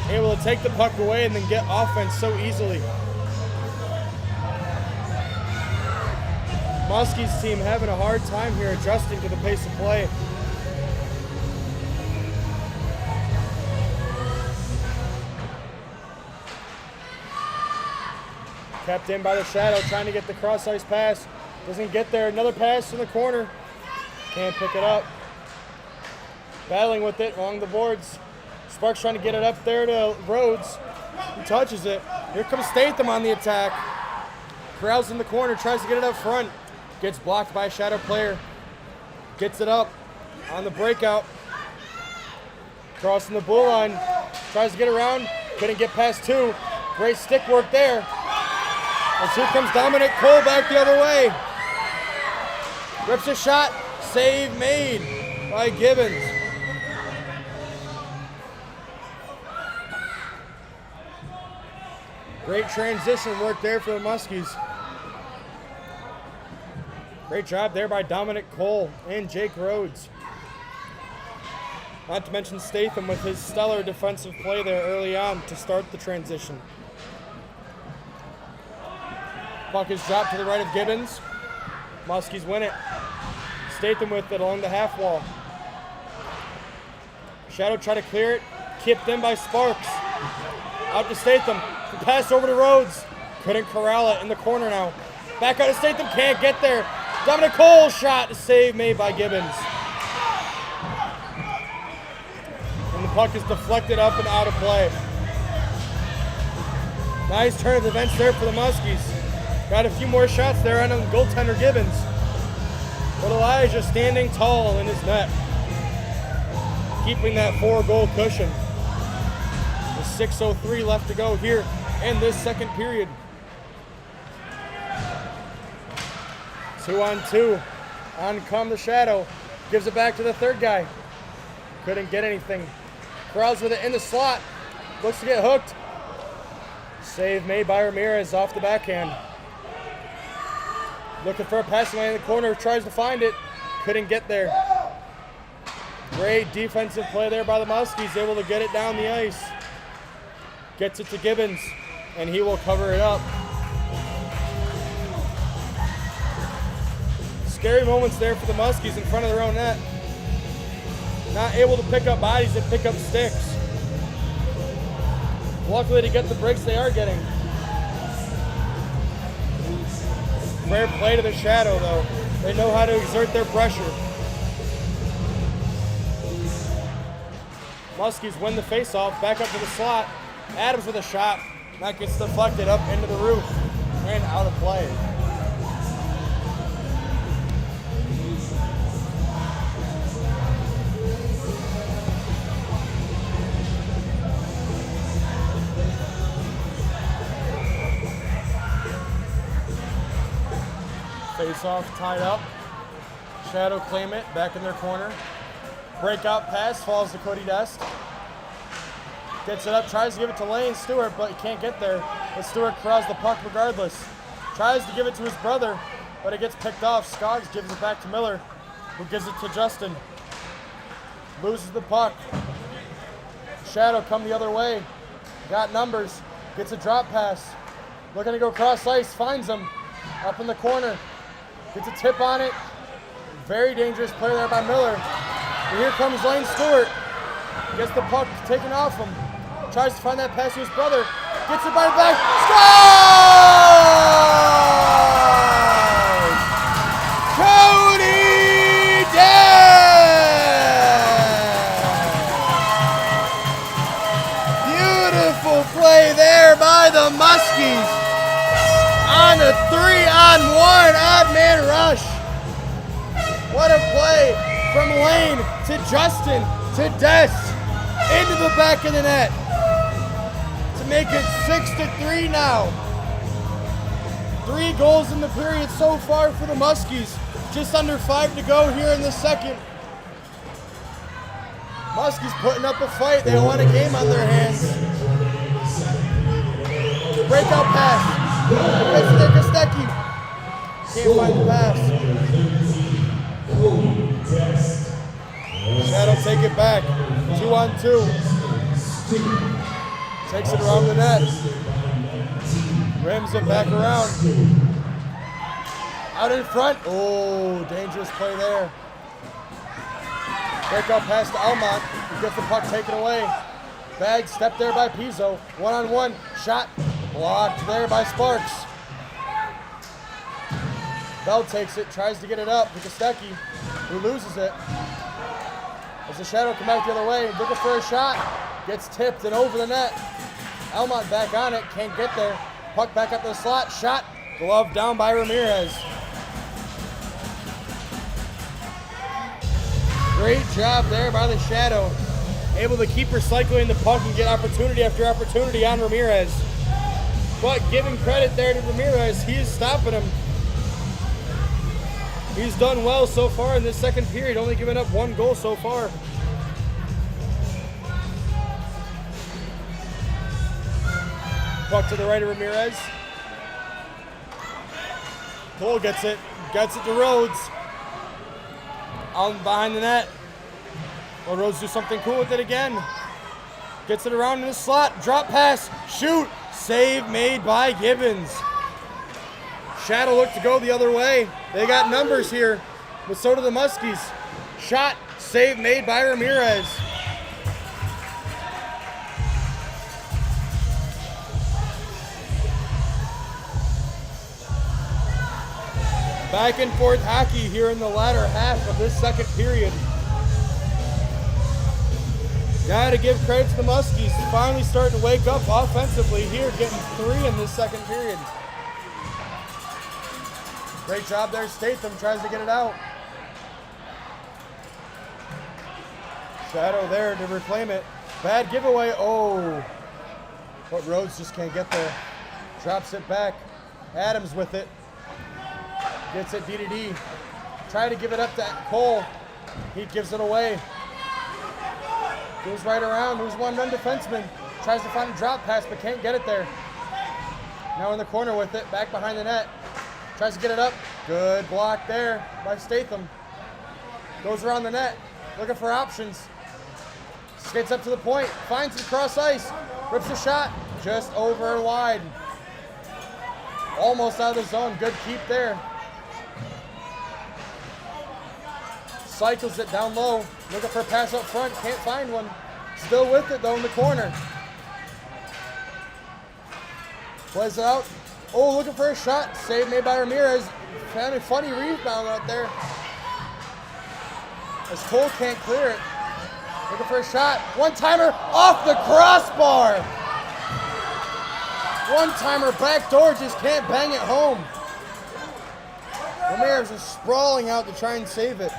Able to take the puck away and then get offense so easily. Muskies team having a hard time here adjusting to the pace of play. Kept in by the Shadow, trying to get the cross ice pass. Doesn't get there. Another pass in the corner. Can't pick it up. Battling with it along the boards. Sparks trying to get it up there to Rhodes. He touches it. Here comes Statham on the attack. Corrals in the corner, tries to get it up front. Gets blocked by a Shadow player. Gets it up on the breakout. Crossing the blue line. Tries to get around. Couldn't get past 2. Great stick work there. As here comes Dominic Cole back the other way. Rips a shot. Save made by Gibbons. Great transition work there for the Muskies. Great job there by Dominic Cole and Jake Rhodes. Not to mention Statham with his stellar defensive play there early on to start the transition. Puck is dropped to the right of Gibbons. Muskies win it. Statham with it along the half wall. Shadow try to clear it. Kipped in by Sparks. Out to Statham. Pass over to Rhodes. Couldn't corral it in the corner now. Back out to Statham. Can't get there. Dominic Cole shot. Save made by Gibbons. And the puck is deflected up and out of play. Nice turn of events there for the Muskies. Got a few more shots there on goaltender Gibbons. But Elijah standing tall in his net, keeping that 4-goal cushion. With 6:03 left to go here in this second period. 2-on-2. On come the Shadow. Gives it back to the third guy. Couldn't get anything. Crowds with it in the slot. Looks to get hooked. Save made by Ramirez off the backhand. Looking for a passing lane in the corner. Tries to find it. Couldn't get there. Great defensive play there by the Muskies. Able to get it down the ice. Gets it to Gibbons. And he will cover it up. Scary moments there for the Muskies in front of their own net. Not able to pick up bodies and pick up sticks. Luckily to get the breaks they are getting. Fair play to the Shadow though. They know how to exert their pressure. Muskies win the faceoff, back up to the slot. Adams with a shot. That gets deflected up into the roof and out of play. Face-off tied up. Shadow claim it, back in their corner. Breakout pass, falls to Cody Dest. Gets it up, tries to give it to Lane Stewart, but he can't get there. But Stewart corrals the puck regardless. Tries to give it to his brother, but it gets picked off. Skoggs gives it back to Miller, who gives it to Justin. Loses the puck. Shadow come the other way. Got numbers. Gets a drop pass. Looking to go cross ice, finds him. Up in the corner. Gets a tip on it. Very dangerous play there by Miller. And here comes Lane Stewart. Gets the puck taken off him. Tries to find that pass to his brother. Gets it by the back. Scores! Cody Dest! Beautiful play there by the Muskies. On a 3-on-1 odd man rush. What a play from Lane to Justin to Dest into the back of the net to make it 6-3 now. 3 goals in the period so far for the Muskies. Just under 5 to go here in the second. Muskies putting up a fight. They want a game on their hands. Breakout pass. Gets there, Kostecki. Can't find the pass. Shadow take it back. 2-on-2. Takes it around the net. Rims it back around. Out in front. Oh, dangerous play there. Breakout pass to Almont. He gets the puck taken away. Bad step there by Pizzo. 1-on-1. Shot. Blocked there by Sparks. Bell takes it, tries to get it up to Kostecki, who loses it. As the Shadow come back the other way, looking for a shot. Gets tipped and over the net. Almont back on it, can't get there. Puck back up to the slot, shot. Glove down by Ramirez. Great job there by the Shadow. Able to keep recycling the puck and get opportunity after opportunity on Ramirez. But giving credit there to Ramirez, he is stopping him. He's done well so far in this second period, only giving up 1 goal so far. Puck to the right of Ramirez. Cole gets it to Rhodes. On behind the net. Will Rhodes do something cool with it again? Gets it around in the slot, drop pass, shoot. Save made by Gibbons. Shadow looked to go the other way. They got numbers here, but so do the Muskies. Shot, save made by Ramirez. Back and forth hockey here in the latter half of this second period. Got to give credit to the Muskies, finally starting to wake up offensively here, getting 3 in this second period. Great job there, Statham tries to get it out. Shadow there to reclaim it. Bad giveaway. Oh. But Rhodes just can't get there. Drops it back. Adams with it. Gets it D to D. Try to give it up to Cole. He gives it away. Goes right around. Moves one run defenseman. Tries to find a drop pass but can't get it there. Now in the corner with it. Back behind the net. Tries to get it up. Good block there by Statham. Goes around the net. Looking for options. Skates up to the point. Finds it across ice. Rips a shot. Just over and wide. Almost out of the zone. Good keep there. Cycles it down low. Looking for a pass up front. Can't find one. Still with it though in the corner. Plays it out. Oh, looking for a shot. Save made by Ramirez. Found a funny rebound out there. As Cole can't clear it. Looking for a shot. One-timer off the crossbar. One-timer back door, just can't bang it home. Ramirez is sprawling out to try and save it.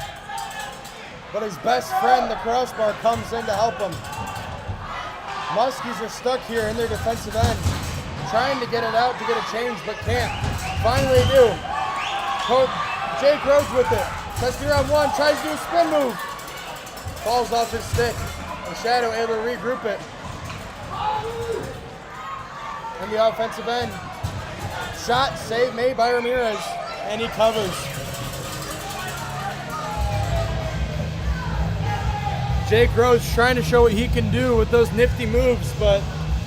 But his best friend, the crossbar, comes in to help him. Muskies are stuck here in their defensive end. Trying to get it out to get a change, but can't. Finally do. Jake Rhodes with it. Tries to get around one, tries to do a spin move. Falls off his stick. The Shadow able to regroup it. In the offensive end. Shot, save made by Ramirez, and he covers. Jake Rhodes trying to show what he can do with those nifty moves, but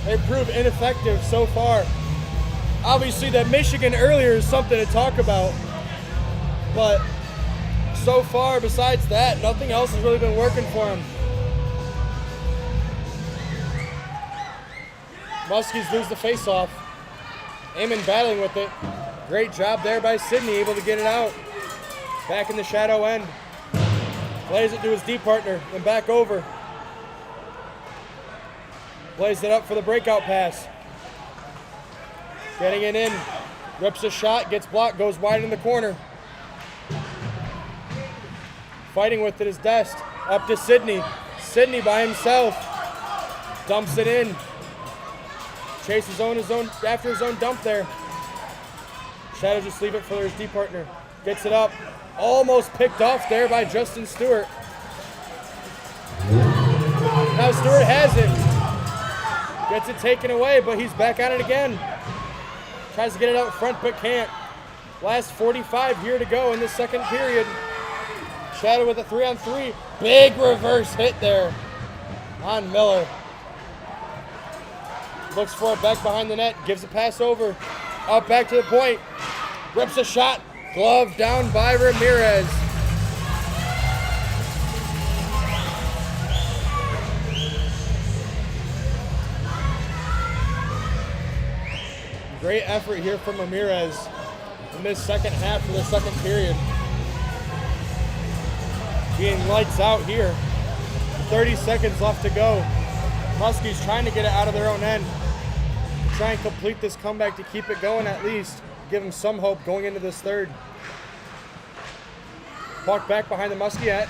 they prove ineffective so far. Obviously that Michigan earlier is something to talk about, but so far besides that, nothing else has really been working for him. Muskies lose the face-off. Eamon battling with it. Great job there by Sidney, able to get it out. Back in the Shadow end. Plays it to his D partner, then back over. Plays it up for the breakout pass. Getting it in. Rips a shot, gets blocked, goes wide in the corner. Fighting with it is Dest. Up to Sidney. Sidney by himself. Dumps it in. Chases his own after his own dump there. Shadow just leave it for his D partner. Gets it up. Almost picked off there by Justin Stewart. Now Stewart has it. Gets it taken away, but he's back at it again. Tries to get it out front, but can't. Last 45 here to go in the second period. Shadow with a 3-on-3. Big reverse hit there on Miller. Looks for it back behind the net. Gives a pass over. Up back to the point. Rips a shot. Glove down by Ramirez. Great effort here from Ramirez in this second half of the second period. Being lights out here. 30 seconds left to go. Muskies trying to get it out of their own end. Try and complete this comeback to keep it going at least. Give them some hope going into this third. Puck back behind the Muskie net.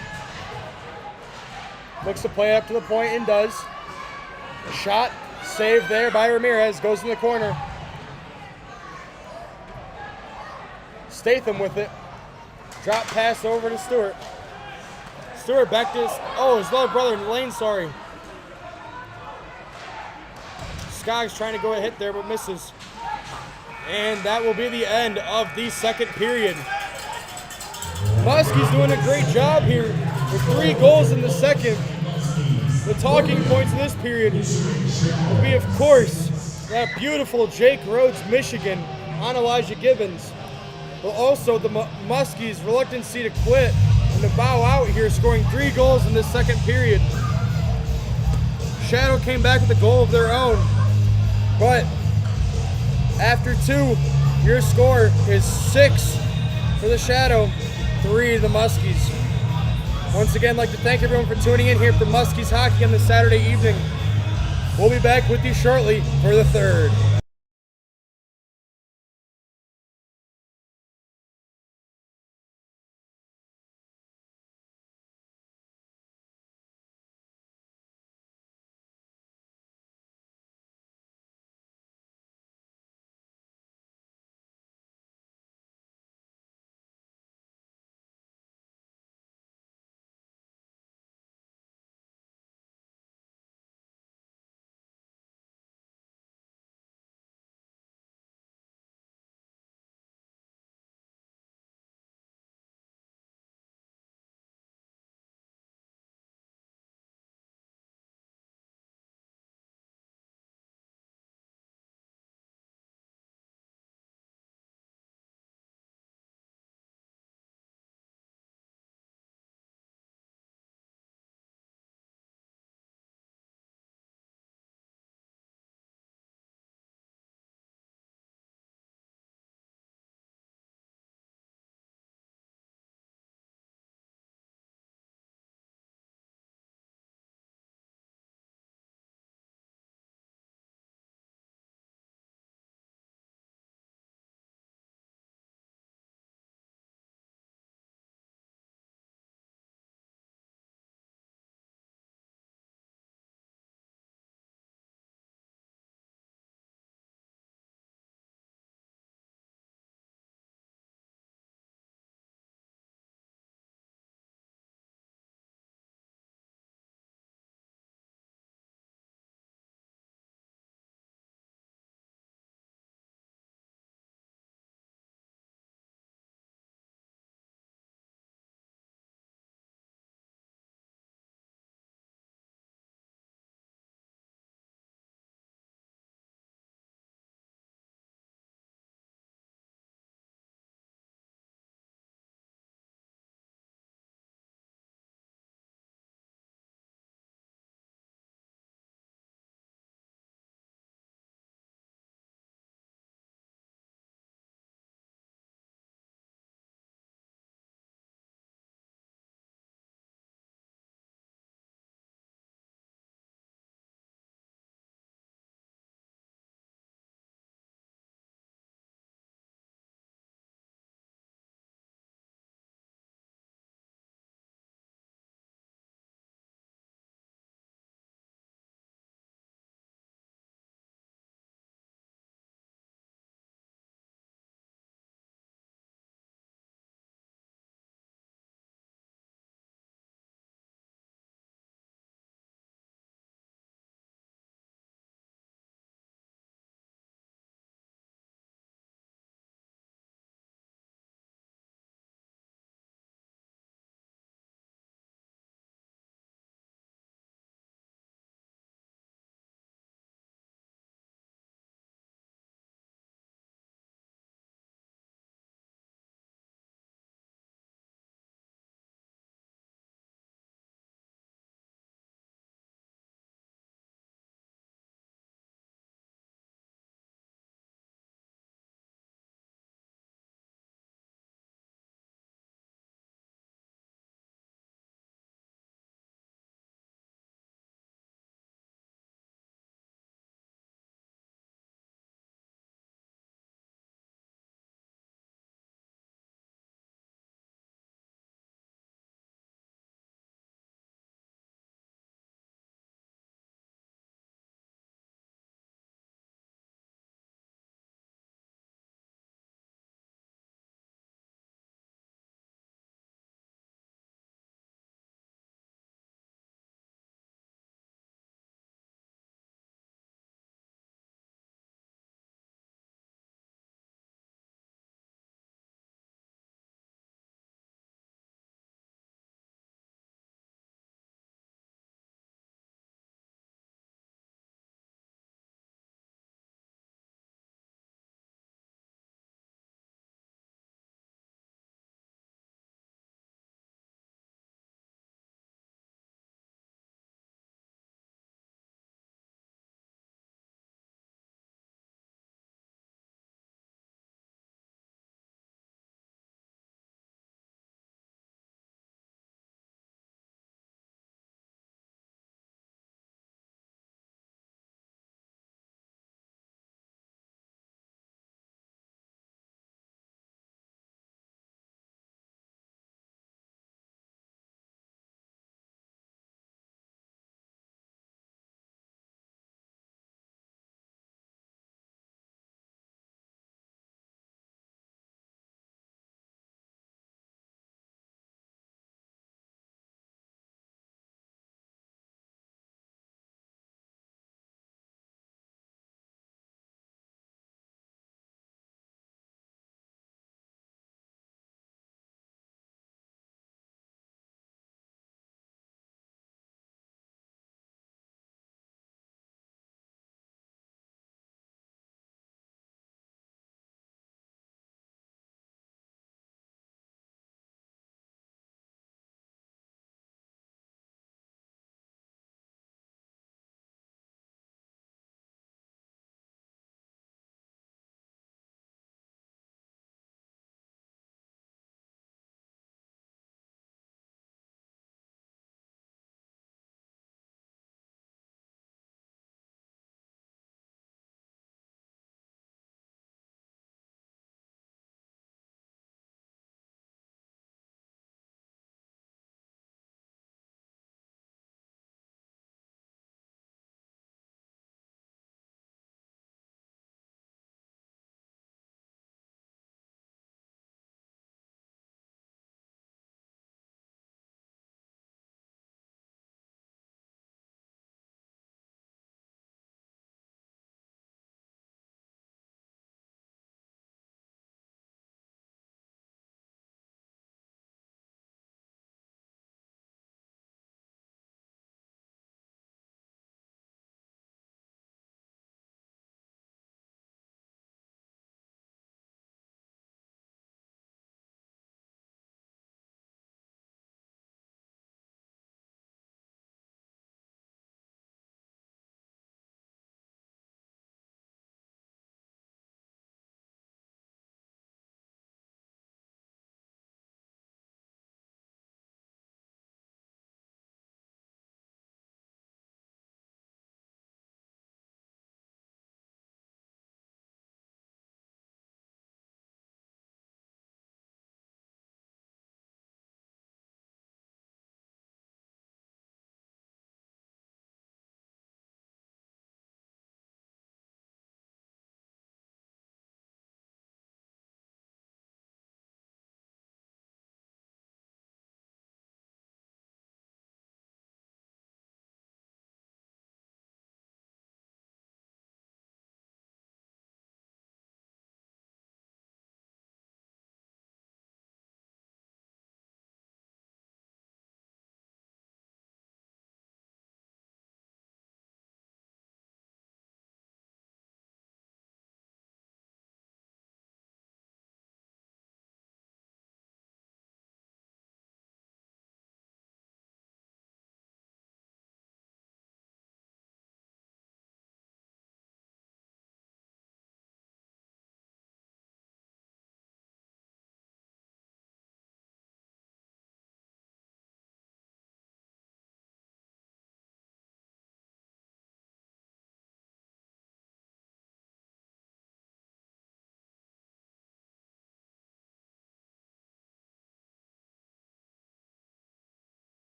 Looks to play up to the point and does. A shot, saved there by Ramirez, goes in the corner. Statham with it. Drop pass over to Stewart. Stewart back to his little brother Lane, sorry. Skaggs trying to go ahead there but misses. And that will be the end of the second period. Muskie's doing a great job here with 3 goals in the second. The talking points of this period will be, of course, that beautiful Jake Rhodes, Michigan, on Elijah Gibbons. But also the Muskies' reluctancy to quit and to bow out here, scoring 3 goals in this second period. Shadow came back with a goal of their own. But after 2, your score is 6 for the Shadow, 3 the Muskies. Once again, I'd like to thank everyone for tuning in here for Muskies Hockey on this Saturday evening. We'll be back with you shortly for the third.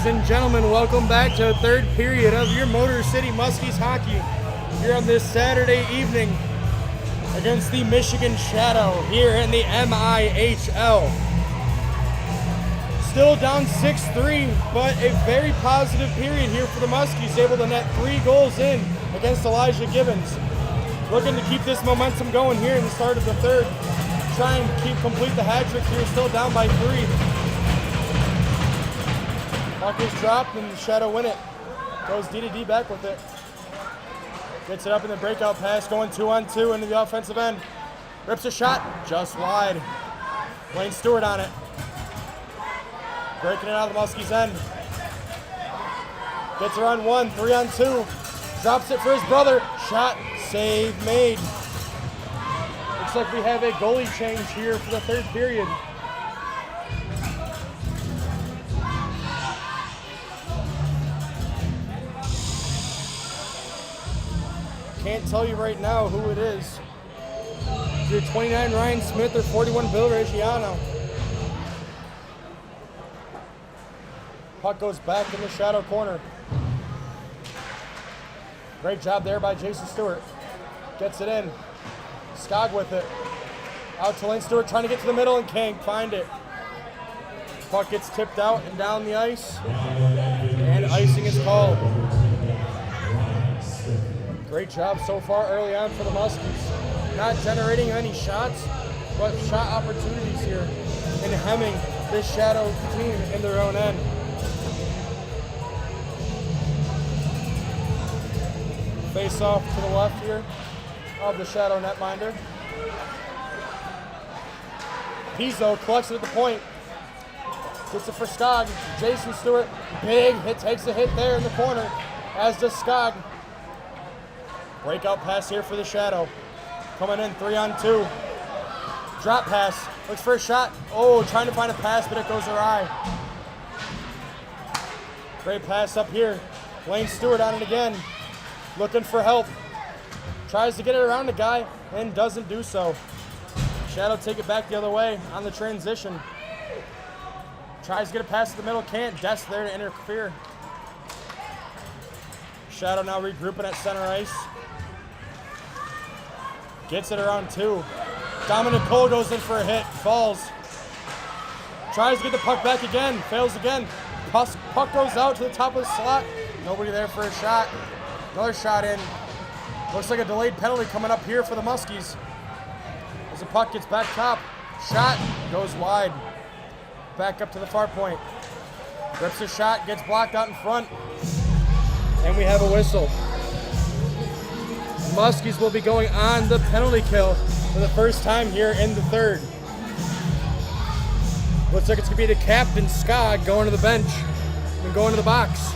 Ladies and gentlemen, welcome back to the third period of your Motor City Muskies hockey here on this Saturday evening against the Michigan Shadow here in the MIHL. Still down 6-3, but a very positive period here for the Muskies, able to net 3 goals in against Elijah Gibbons. Looking to keep this momentum going here in the start of the third. Try and complete the hat trick here, still down by 3. Puck is dropped and the Shadow win it. Goes D2D back with it. Gets it up in the breakout pass, going 2-on-2 into the offensive end. Rips a shot, just wide. Wayne Stewart on it. Breaking it out of the Muskies end. Gets her on 1, 3-on-2. Drops it for his brother. Shot, save made. Looks like we have a goalie change here for the third period. Can't tell you right now who it is. Either 29 Ryan Smith or 41 Bill Reggiano. Puck goes back in the Shadow corner. Great job there by Jason Stewart. Gets it in. Skog with it. Out to Lane Stewart, trying to get to the middle and can't find it. Puck gets tipped out and down the ice. And icing is called. Great job so far early on for the Muskies. Not generating any shots, but shot opportunities here and hemming this Shadow team in their own end. Face off to the left here of the Shadow netminder. Pizzo collects it at the point. Gets it for Skog. Jason Stewart, big hit, takes a hit there in the corner, as does Skog. Breakout pass here for the Shadow. Coming in 3-on-2. Drop pass. Looks for a shot. Oh, trying to find a pass, but it goes awry. Great pass up here. Lane Stewart on it again. Looking for help. Tries to get it around the guy and doesn't do so. Shadow take it back the other way on the transition. Tries to get a pass to the middle, can't. Des there to interfere. Shadow now regrouping at center ice. Gets it around 2. Dominic Cole goes in for a hit, falls. Tries to get the puck back again, fails again. Puck goes out to the top of the slot. Nobody there for a shot. Another shot in. Looks like a delayed penalty coming up here for the Muskies. As the puck gets back top. Shot goes wide. Back up to the far point. Rips a shot, gets blocked out in front. And we have a whistle. Muskies will be going on the penalty kill for the first time here in the third. Looks like it's going to be the captain, Skog, going to the bench and going to the box.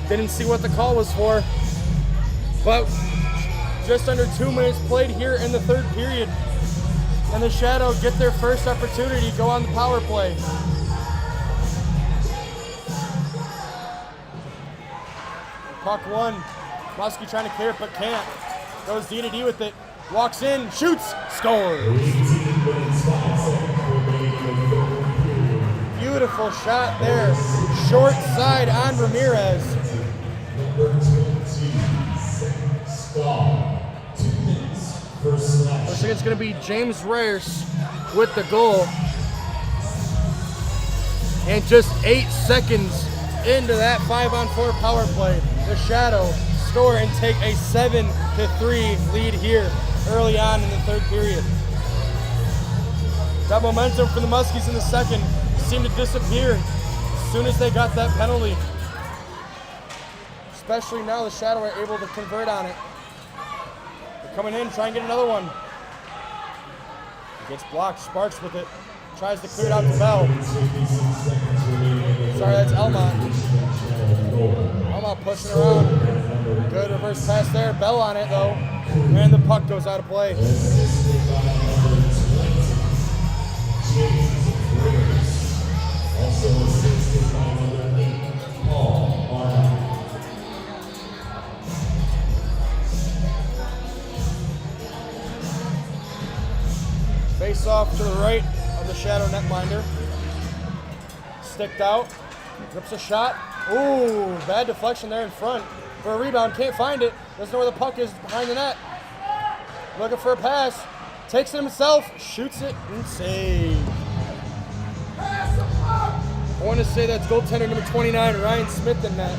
Didn't see what the call was for, but just under 2 minutes played here in the third period. And the Shadow get their first opportunity, go on the power play. Puck 1, Muskie trying to clear it but can't. Goes D2D with it, walks in, shoots, scores. Beautiful shot there, short side on Ramirez. Looks like it's going to be James Reyes with the goal. And just 8 seconds into that 5-on-4 power play, the Shadow score and take a 7-3 lead here early on in the third period. That momentum for the Muskies in the second seemed to disappear as soon as they got that penalty. Especially now the Shadow are able to convert on it. They're coming in, try and get another one. Gets blocked, Sparks with it. Tries to clear it out to Bell. Sorry, that's Elmont. Elmont pushing around. Good reverse pass there. Bell on it, though. And the puck goes out of play. Face off to the right of the Shadow netminder. sticked out. Rips a shot. Ooh, bad deflection there in front. For a rebound, can't find it. Doesn't know where the puck is behind the net. Looking for a pass. Takes it himself, shoots it, and saves. I want to say that's goaltender number 29, Ryan Smith, in that.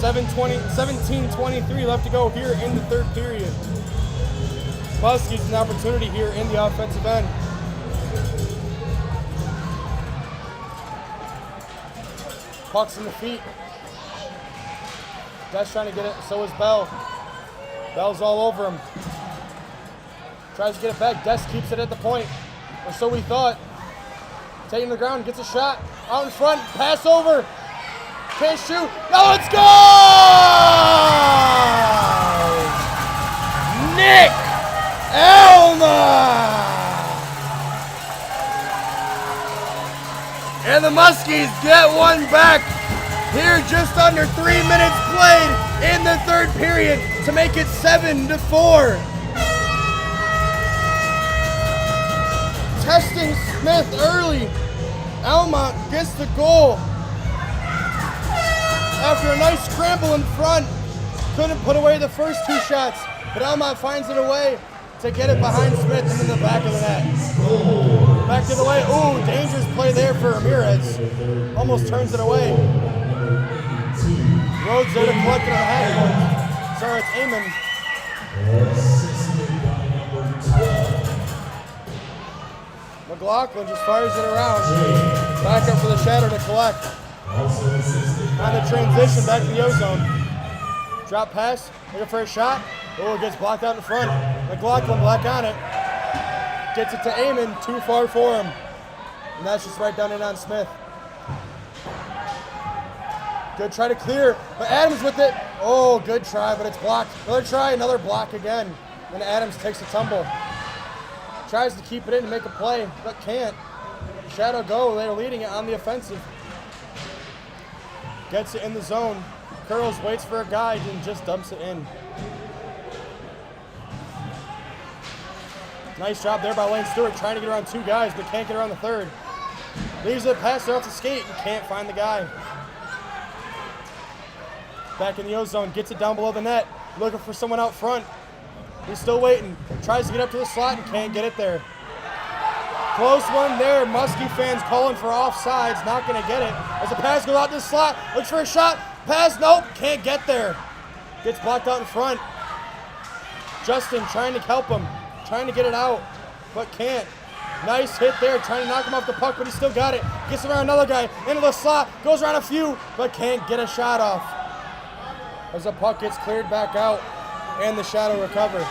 $17:23 left to go here in the third period. Muskies an opportunity here in the offensive end. Puck's in the feet. Guy's trying to get it, so is Bell. Bell's all over him. Tries to get it back. Des keeps it at the point, or so we thought. Taking the ground, gets a shot. Out in front, pass over. Can't shoot. No, it's goal! Nick Elma! And the Muskies get one back here, just under 3 minutes played in the third period to make it 7-4. Testing Smith early. Elma gets the goal. After a nice scramble in front, couldn't put away the first two shots, but Elmont finds it away to get it behind Smith and in the back of the net. Back to the way. Ooh, dangerous play there for Ramirez. Almost turns it away. Rhodes there to collect it on the half point. Sorry, it's Eamon. McLaughlin just fires it around. Back up for the Shadow to collect. On the transition, back to the O-zone. Drop pass, looking for a shot. Oh, it gets blocked out in front. McLaughlin back on it. Gets it to Eamon, too far for him. And that's just right down in on Smith. Good try to clear, but Adams with it. Oh, good try, but it's blocked. Another try, another block again. And Adams takes a tumble. Tries to keep it in to make a play, but can't. Shadow go, they're leading it on the offensive. Gets it in the zone. Curls, waits for a guide, and just dumps it in. Nice job there by Lane Stewart, trying to get around two guys, but can't get around the third. Leaves it past there off the skate and can't find the guy. Back in the O-zone, gets it down below the net, looking for someone out front. He's still waiting. Tries to get up to the slot and can't get it there. Close one there. Muskie fans calling for offsides. Not going to get it. As the pass goes out to the slot. Looks for a shot. Pass. Nope. Can't get there. Gets blocked out in front. Justin trying to help him. Trying to get it out. But can't. Nice hit there. Trying to knock him off the puck, but he still got it. Gets around another guy. Into the slot. Goes around a few, but can't get a shot off. As the puck gets cleared back out. And the Shadow recover.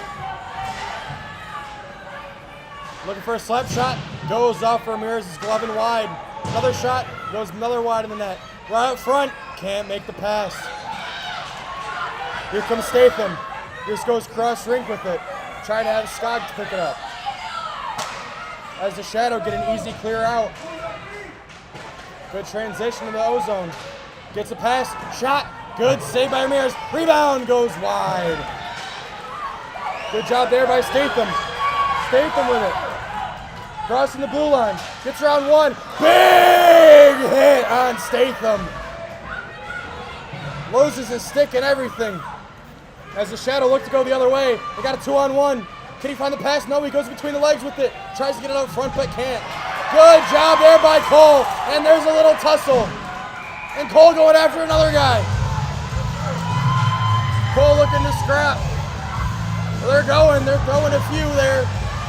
Looking for a slap shot. Goes off for Ramirez's glove and wide. Another shot. Goes another wide in the net. Right up front. Can't make the pass. Here comes Statham. Just goes cross rink with it. Trying to have Skog to pick it up. As the Shadow get an easy clear out. Good transition to the O-zone. Gets a pass. Shot. Good save by Ramirez. Rebound goes wide. Good job there by Statham. Statham with it. Crossing the blue line. Gets around one. Big hit on Statham. Loses his stick and everything. As the Shadow looked to go the other way. They got a 2-on-1. Can he find the pass? No, he goes between the legs with it. Tries to get it out front, but can't. Good job there by Cole. And there's a little tussle. And Cole going after another guy. Cole looking to scrap. Well, they're throwing a few there.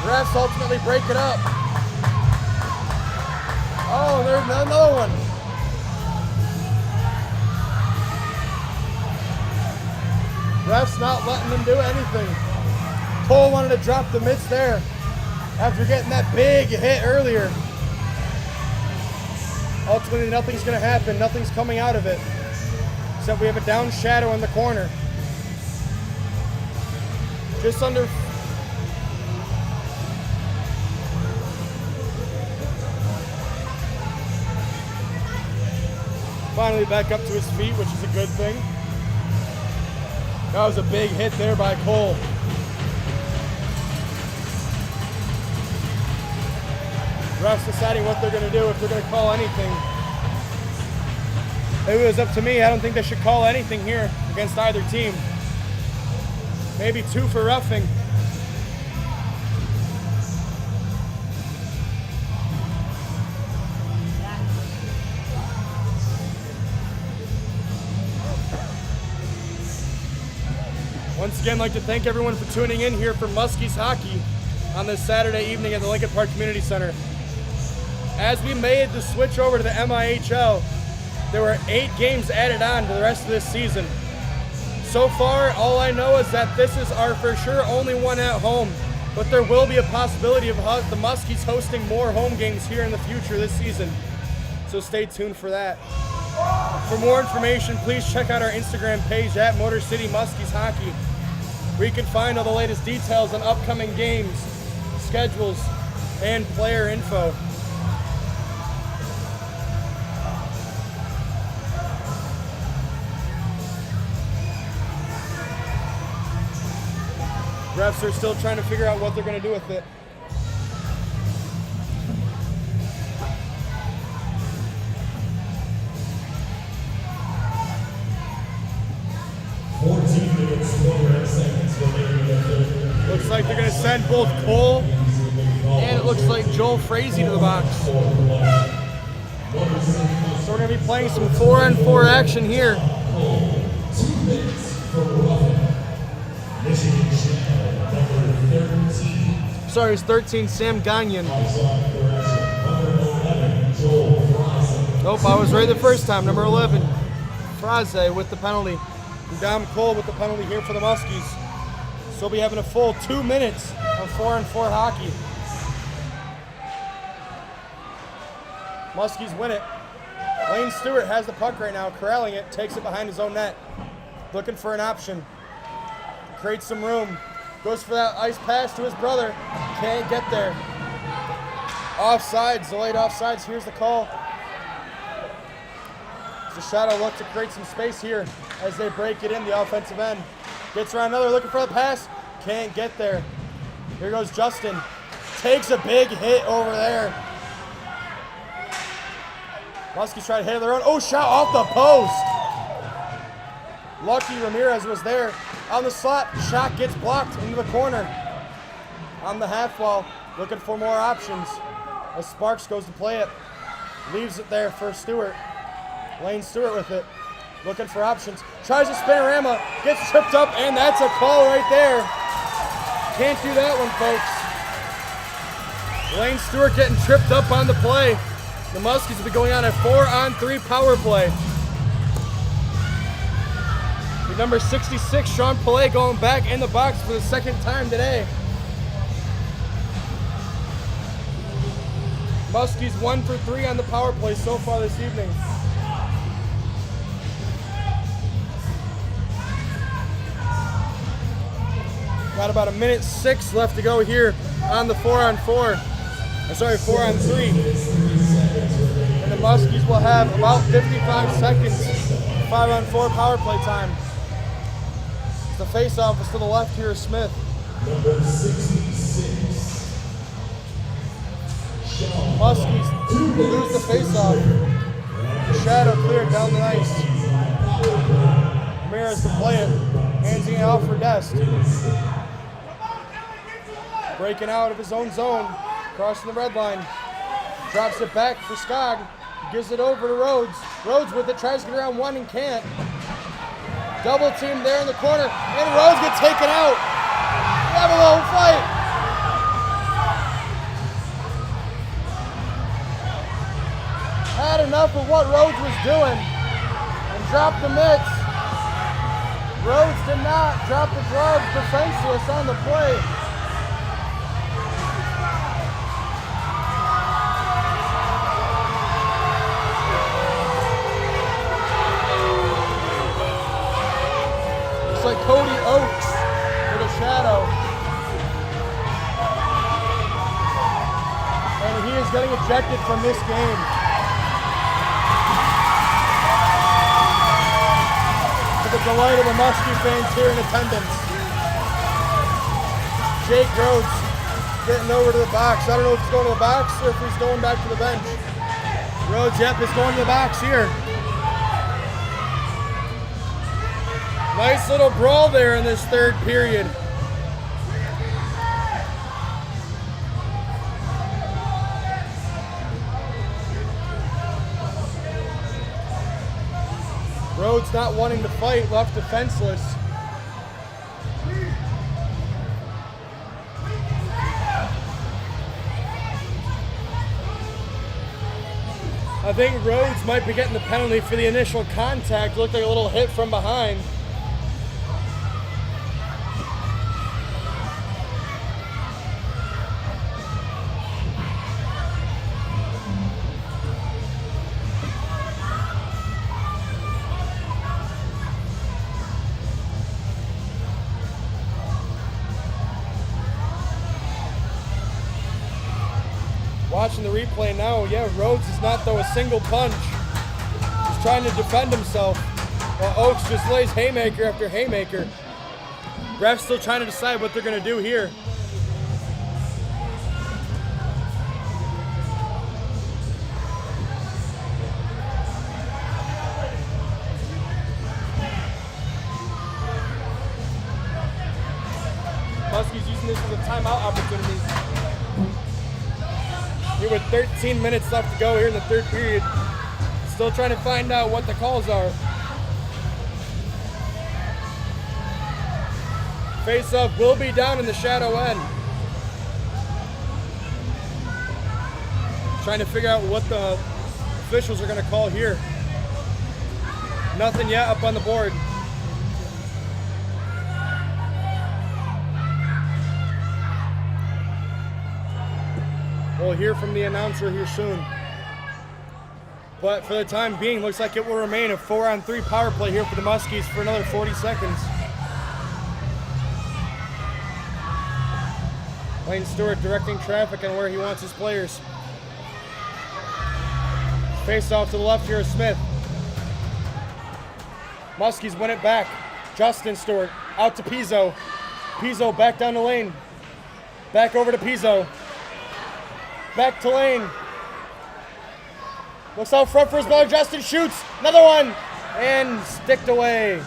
Refs ultimately break it up. Oh, there's another one. Refs not letting them do anything. Cole wanted to drop the mitts there after getting that big hit earlier. Ultimately, nothing's going to happen. Nothing's coming out of it. Except we have a down Shadow in the corner. Just under. Finally back up to his feet, which is a good thing. That was a big hit there by Cole. Refs deciding what they're going to do, if they're going to call anything. If it was up to me, I don't think they should call anything here against either team. Maybe 2 for roughing. Once again, I'd like to thank everyone for tuning in here for Muskies Hockey on this Saturday evening at the Lincoln Park Community Center. As we made the switch over to the MIHL, there were 8 games added on to the rest of this season. So far, all I know is that this is our for sure only one at home, but there will be a possibility of the Muskies hosting more home games here in the future this season. So stay tuned for that. For more information, please check out our Instagram page at Motor City Muskies Hockey, where you can find all the latest details on upcoming games, schedules, and player info. Refs are still trying to figure out what they're going to do with it. Looks like they're going to send both Cole and it looks like Joel Frazee to the box. So we're going to be playing some 4-on-4 action here. 2 minutes for roughing. Michigan Channel, number 13. Sorry, it's 13, Sam Gagnon. Nope, I was right the first time. Number 11, Fraze with the penalty. And Dom Cole with the penalty here for the Muskies. So we'll be having a full 2 minutes of 4-on-4 hockey. Muskies win it. Lane Stewart has the puck right now, corralling it, takes it behind his own net. Looking for an option. Creates some room. Goes for that ice pass to his brother. Can't get there. Offsides, delayed offsides. Here's the call. The Shadow look to create some space here as they break it in the offensive end. Gets around another, looking for the pass. Can't get there. Here goes Justin. Takes a big hit over there. Muskies try to hit their own. Oh, shot off the post. Lucky Ramirez was there on the slot. Shot gets blocked into the corner. On the half wall, looking for more options. As Sparks goes to play it. Leaves it there for Stewart. Lane Stewart with it. Looking for options. Tries a spinorama. Gets tripped up, and that's a call right there. Can't do that one, folks. Lane Stewart getting tripped up on the play. The Muskies will be going on a 4-on-3 power play. With number 66, Sean Pillay, going back in the box for the second time today. Muskies 1 for 3 on the power play so far this evening. Got about 1:06 left to go here on the 4-on-4. 4-on-3. And the Muskies will have about 55 seconds 5-on-4 power play time. The face-off is to the left here is Smith. Number 66. Muskies lose the face-off. Shadow cleared down the ice. Ramirez to play it. Hands it off for Dest. Breaking out of his own zone. Crossing the red line. Drops it back for Skog. Gives it over to Rhodes. Rhodes with it. Tries to get around one and can't. Double team there in the corner. And Rhodes gets taken out. They have a little fight. Had enough of what Rhodes was doing and dropped the mitts. Rhodes did not drop the gloves, defenseless on the play. Looks like Cody Oakes for the Shadow. And he is getting ejected from this game. The delight of the Muskie fans here in attendance. Jake Rhodes getting over to the box. I don't know if he's going to the box or if he's going back to the bench. Rhodes, yep, is going to the box here. Nice little brawl there in this third period. Rhodes not wanting to fight, left defenseless. I think Rhodes might be getting the penalty for the initial contact. Looked like a little hit from behind. Watching the replay now, yeah, Rhodes does not throw a single punch. He's trying to defend himself, while Oaks just lays haymaker after haymaker. Ref's still trying to decide what they're going to do here. Muskies using this as a timeout opportunity. Here with 13 minutes left to go here in the third period. Still trying to find out what the calls are. Face-off will be down in the shadow end. Trying to figure out what the officials are going to call here. Nothing yet up on the board. We'll hear from the announcer here soon. But for the time being, looks like it will remain a 4-on-3 power play here for the Muskies for another 40 seconds. Lane Stewart directing traffic on where he wants his players. Face off to the left here is Smith. Muskies win it back. Justin Stewart out to Pizzo. Pizzo back down the lane. Back over to Pizzo. Back to lane. Looks out front for his brother. Justin shoots. Another one. And sticked away.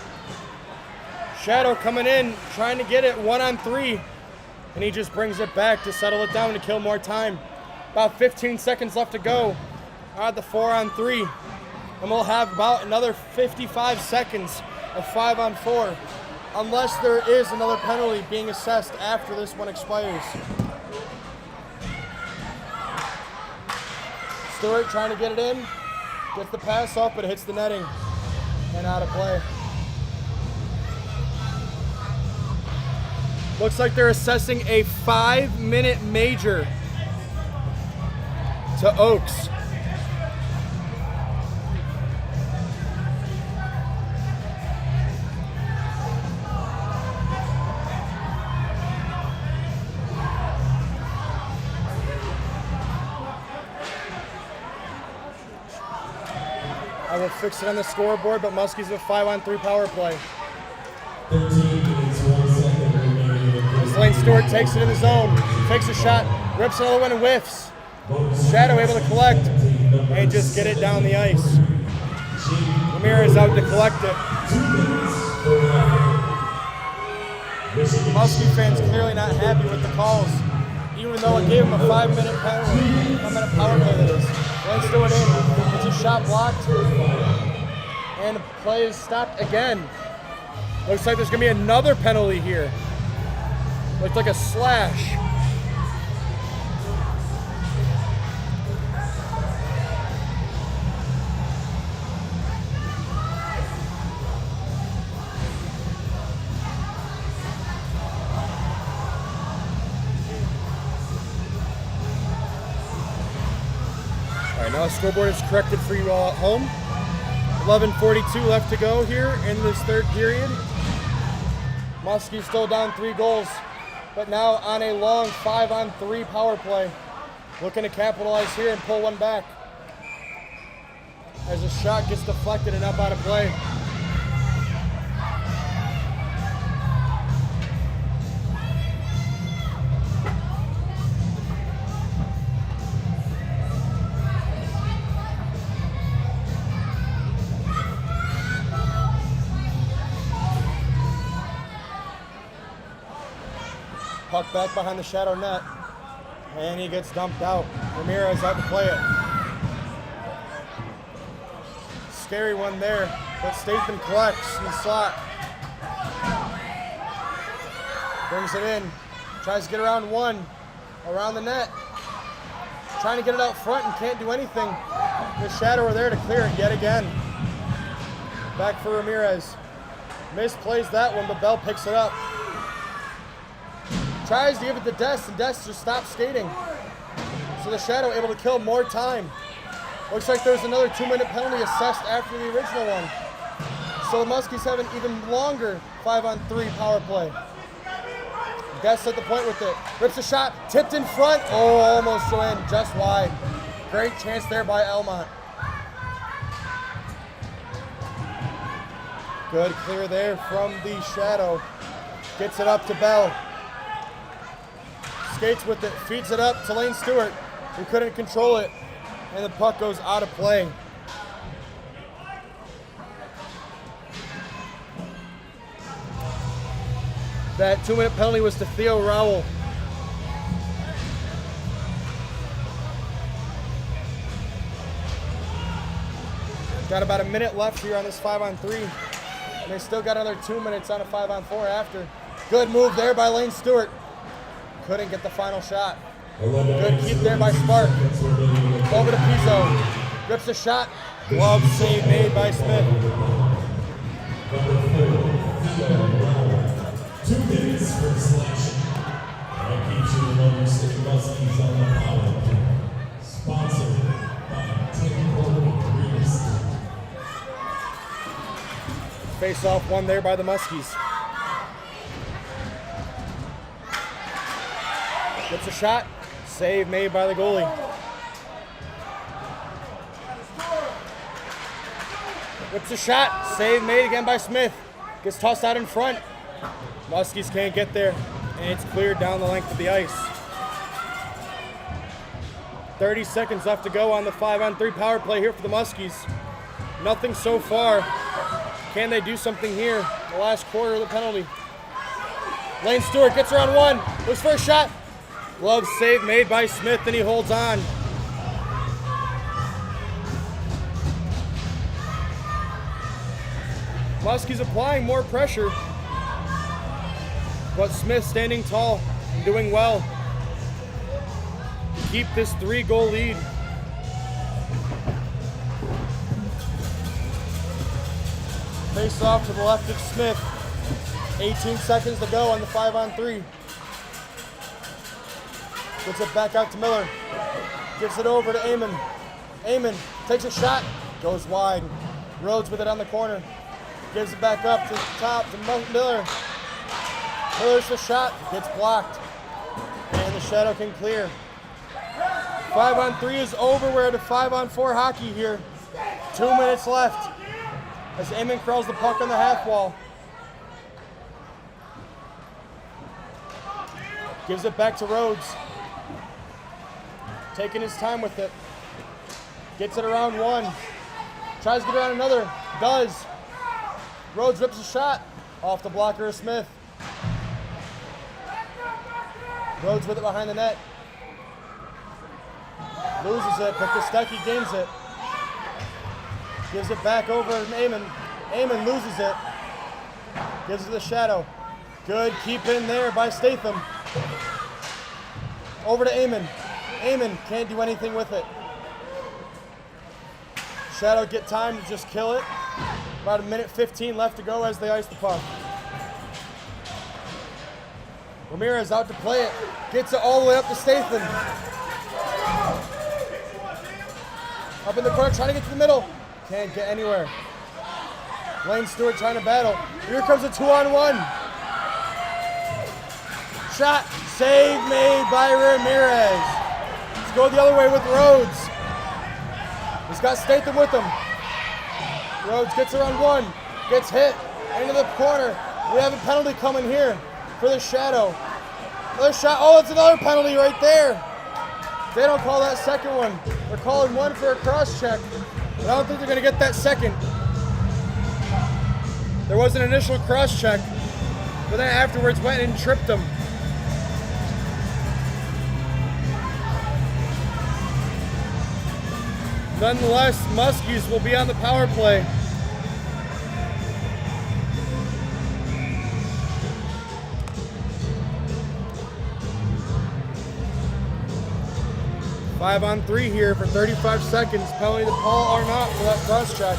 Shadow coming in, trying to get it 1-on-3. And he just brings it back to settle it down to kill more time. About 15 seconds left to go at the 4-on-3. And we'll have about another 55 seconds of 5-on-4. Unless there is another penalty being assessed after this one expires. Stewart trying to get it in, gets the pass off, but it hits the netting and out of play. Looks like they're assessing a 5-minute major to Oaks. I will fix it on the scoreboard, but Muskies have a 5-on-3 power play. 13 minutes, 1 second remaining. As Lane Stewart takes it in the zone, takes a shot, rips another one and whiffs. Shadow able to collect and just get it down the ice. Lemire is out to collect it. Muskie fans clearly not happy with the calls, even though it gave him a 5-minute penalty, 5-minute power play that is. Lane Stewart in, gets his shot blocked, and the play is stopped again. Looks like there's gonna be another penalty here. Looks like a slash. Now the scoreboard is corrected for you all at home. 11:42 left to go here in this third period. Muskies still down 3 goals, but now on a long 5-on-3 power play. Looking to capitalize here and pull one back. As a shot gets deflected and up out of play. Puck back behind the shadow net. And he gets dumped out. Ramirez out to play it. Scary one there, but Statham collects in the slot. Brings it in. Tries to get around one. Around the net. Trying to get it out front and can't do anything. The shadow are there to clear it yet again. Back for Ramirez. Misplays that one, but Bell picks it up. Tries to give it to Des, and Des just stops skating. So the shadow able to kill more time. Looks like there's another 2-minute penalty assessed after the original one. So the Muskies have an even longer 5-on-3 power play. Des at the point with it. Rips a shot, tipped in front. Oh, almost in, just wide. Great chance there by Elmont. Good clear there from the shadow. Gets it up to Bell. Skates with it, feeds it up to Lane Stewart, who couldn't control it, and the puck goes out of play. That 2-minute penalty was to Theo Rowell. Got about a minute left here on this 5-on-3, and they still got another 2 minutes on a 5-on-4 after. Good move there by Lane Stewart. Couldn't get the final shot. Good keep there by Spark. Over to Pizzo. Rips a shot. Glove save made by Smith. 2 minutes for selection. That keeps you the Motor City Muskies on the power play. Sponsored by Tim Real Estate. Face off one there by the Muskies. Gets a shot. Save made by the goalie. Whips a shot. Save made again by Smith. Gets tossed out in front. Muskies can't get there, and it's cleared down the length of the ice. 30 seconds left to go on the 5-on-3 power play here for the Muskies. Nothing so far. Can they do something here? The last quarter of the penalty. Lane Stewart gets around one. Looks for a shot. Glove save made by Smith, and he holds on. Muskies applying more pressure, but Smith standing tall and doing well to keep this 3-goal lead. Face off to the left of Smith. 18 seconds to go on the 5-on-3. Gets it back out to Miller. Gives it over to Amon. Amon takes a shot. Goes wide. Rhodes with it on the corner. Gives it back up to the top to Miller. Miller's the shot. Gets blocked. And the shadow can clear. 5-on-3 is over. We're at a 5-on-4 hockey here. 2 minutes left as Amon crawls the puck on the half wall. Gives it back to Rhodes. Taking his time with it. Gets it around one. Tries to get around another. Does. Rhodes rips a shot off the blocker of Smith. Rhodes with it behind the net. Loses it, but Kostecki gains it. Gives it back over to Amon. Amon loses it. Gives it to the shadow. Good keep in there by Statham. Over to Amon. Amon can't do anything with it. Shadow get time to just kill it. About a minute 15 left to go as they ice the puck. Ramirez out to play it. Gets it all the way up to Statham. Up in the corner, trying to get to the middle. Can't get anywhere. Lane Stewart trying to battle. Here comes a 2-on-1. Shot. Save made by Ramirez. Let's go the other way with Rhodes. He's got Statham with him. Rhodes gets around one. Gets hit. Into the corner. We have a penalty coming here for the shadow. Another shot. Oh, it's another penalty right there. They don't call that second one. They're calling one for a cross check. But I don't think they're going to get that second. There was an initial cross check, but then afterwards went and tripped him. Nonetheless, Muskies will be on the power play. Five on three here for 35 seconds. Penalty the ball or not for that cross check.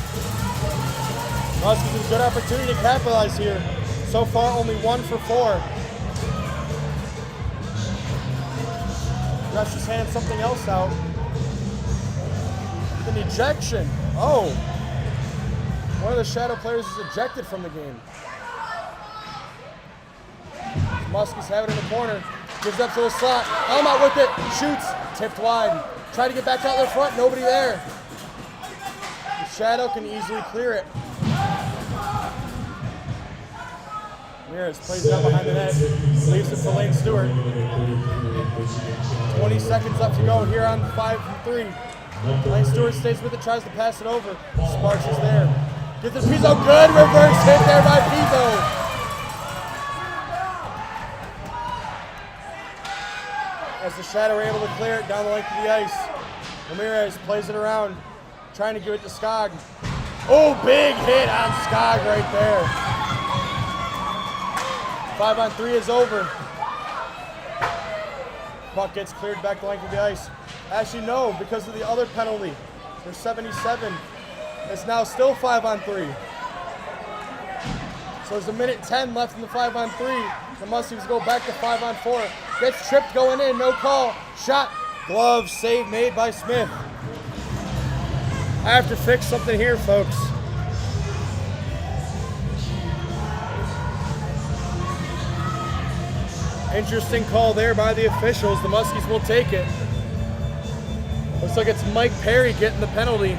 Muskies with a good opportunity to capitalize here. So far, only 1 for 4. Ref's just handed something else out. An ejection. Oh. One of the shadow players is ejected from the game. Muskies have it in the corner. Gives up to the slot. Elmont with it. Shoots. Tipped wide. Try to get back out there front. Nobody there. The shadow can easily clear it. Ramirez plays it out behind the net. Leaves it for Lane Stewart. 20 seconds left to go here on 5-3. Lane Stewart stays with it, tries to pass it over. Sparks is there. Gets it to Pizzo. Good reverse hit there by Pizzo. As the Shadow are able to clear it down the length of the ice. Ramirez plays it around, trying to give it to Skog. Oh, big hit on Skog right there. 5-on-3 is over. Puck gets cleared back the length of the ice. Actually, no, because of the other penalty. There's 77. It's now still 5-on-3. So there's 1:10 left in the 5-on-3. The Muskies go back to 5-on-4. Gets tripped going in, no call. Shot, glove, save made by Smith. I have to fix something here, folks. Interesting call there by the officials. The Muskies will take it. Looks like it's Mike Perry getting the penalty.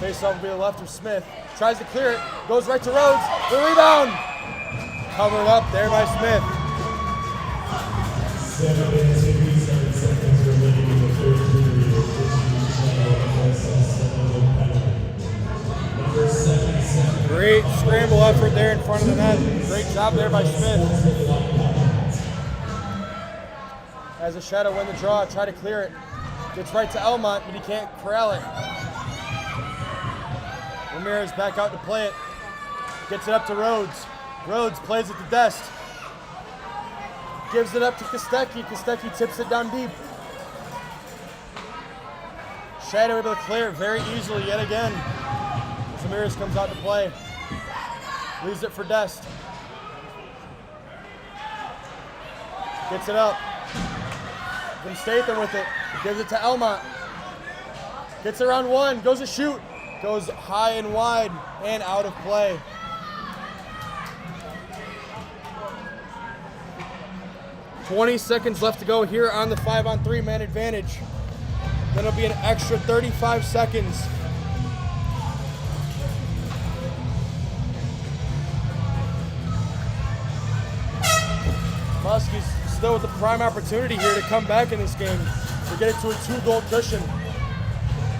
Face-off will be the left of Smith. Tries to clear it. Goes right to Rhodes. The rebound. Covered up there by Smith. 7 minutes, 57 seconds remaining in the third period. Number 77. Great scramble effort there in front of the net. Great job there by Smith. As the Shadow win the draw, try to clear it. Gets right to Elmont, but he can't corral it. Ramirez back out to play it. Gets it up to Rhodes. Rhodes plays it to Dest. Gives it up to Kostecki. Kostecki tips it down deep. Shadow able to clear it very easily yet again. Ramirez comes out to play. Leaves it for Dest. Gets it up. Then Statham with it. Gives it to Elmont. Gets around one. Goes to shoot. Goes high and wide and out of play. "20 seconds left to go here on the 5-on-3 man advantage. Then it'll be an extra 35 seconds. Muskies still with the prime opportunity here to come back in this game to get it to a 2-goal cushion.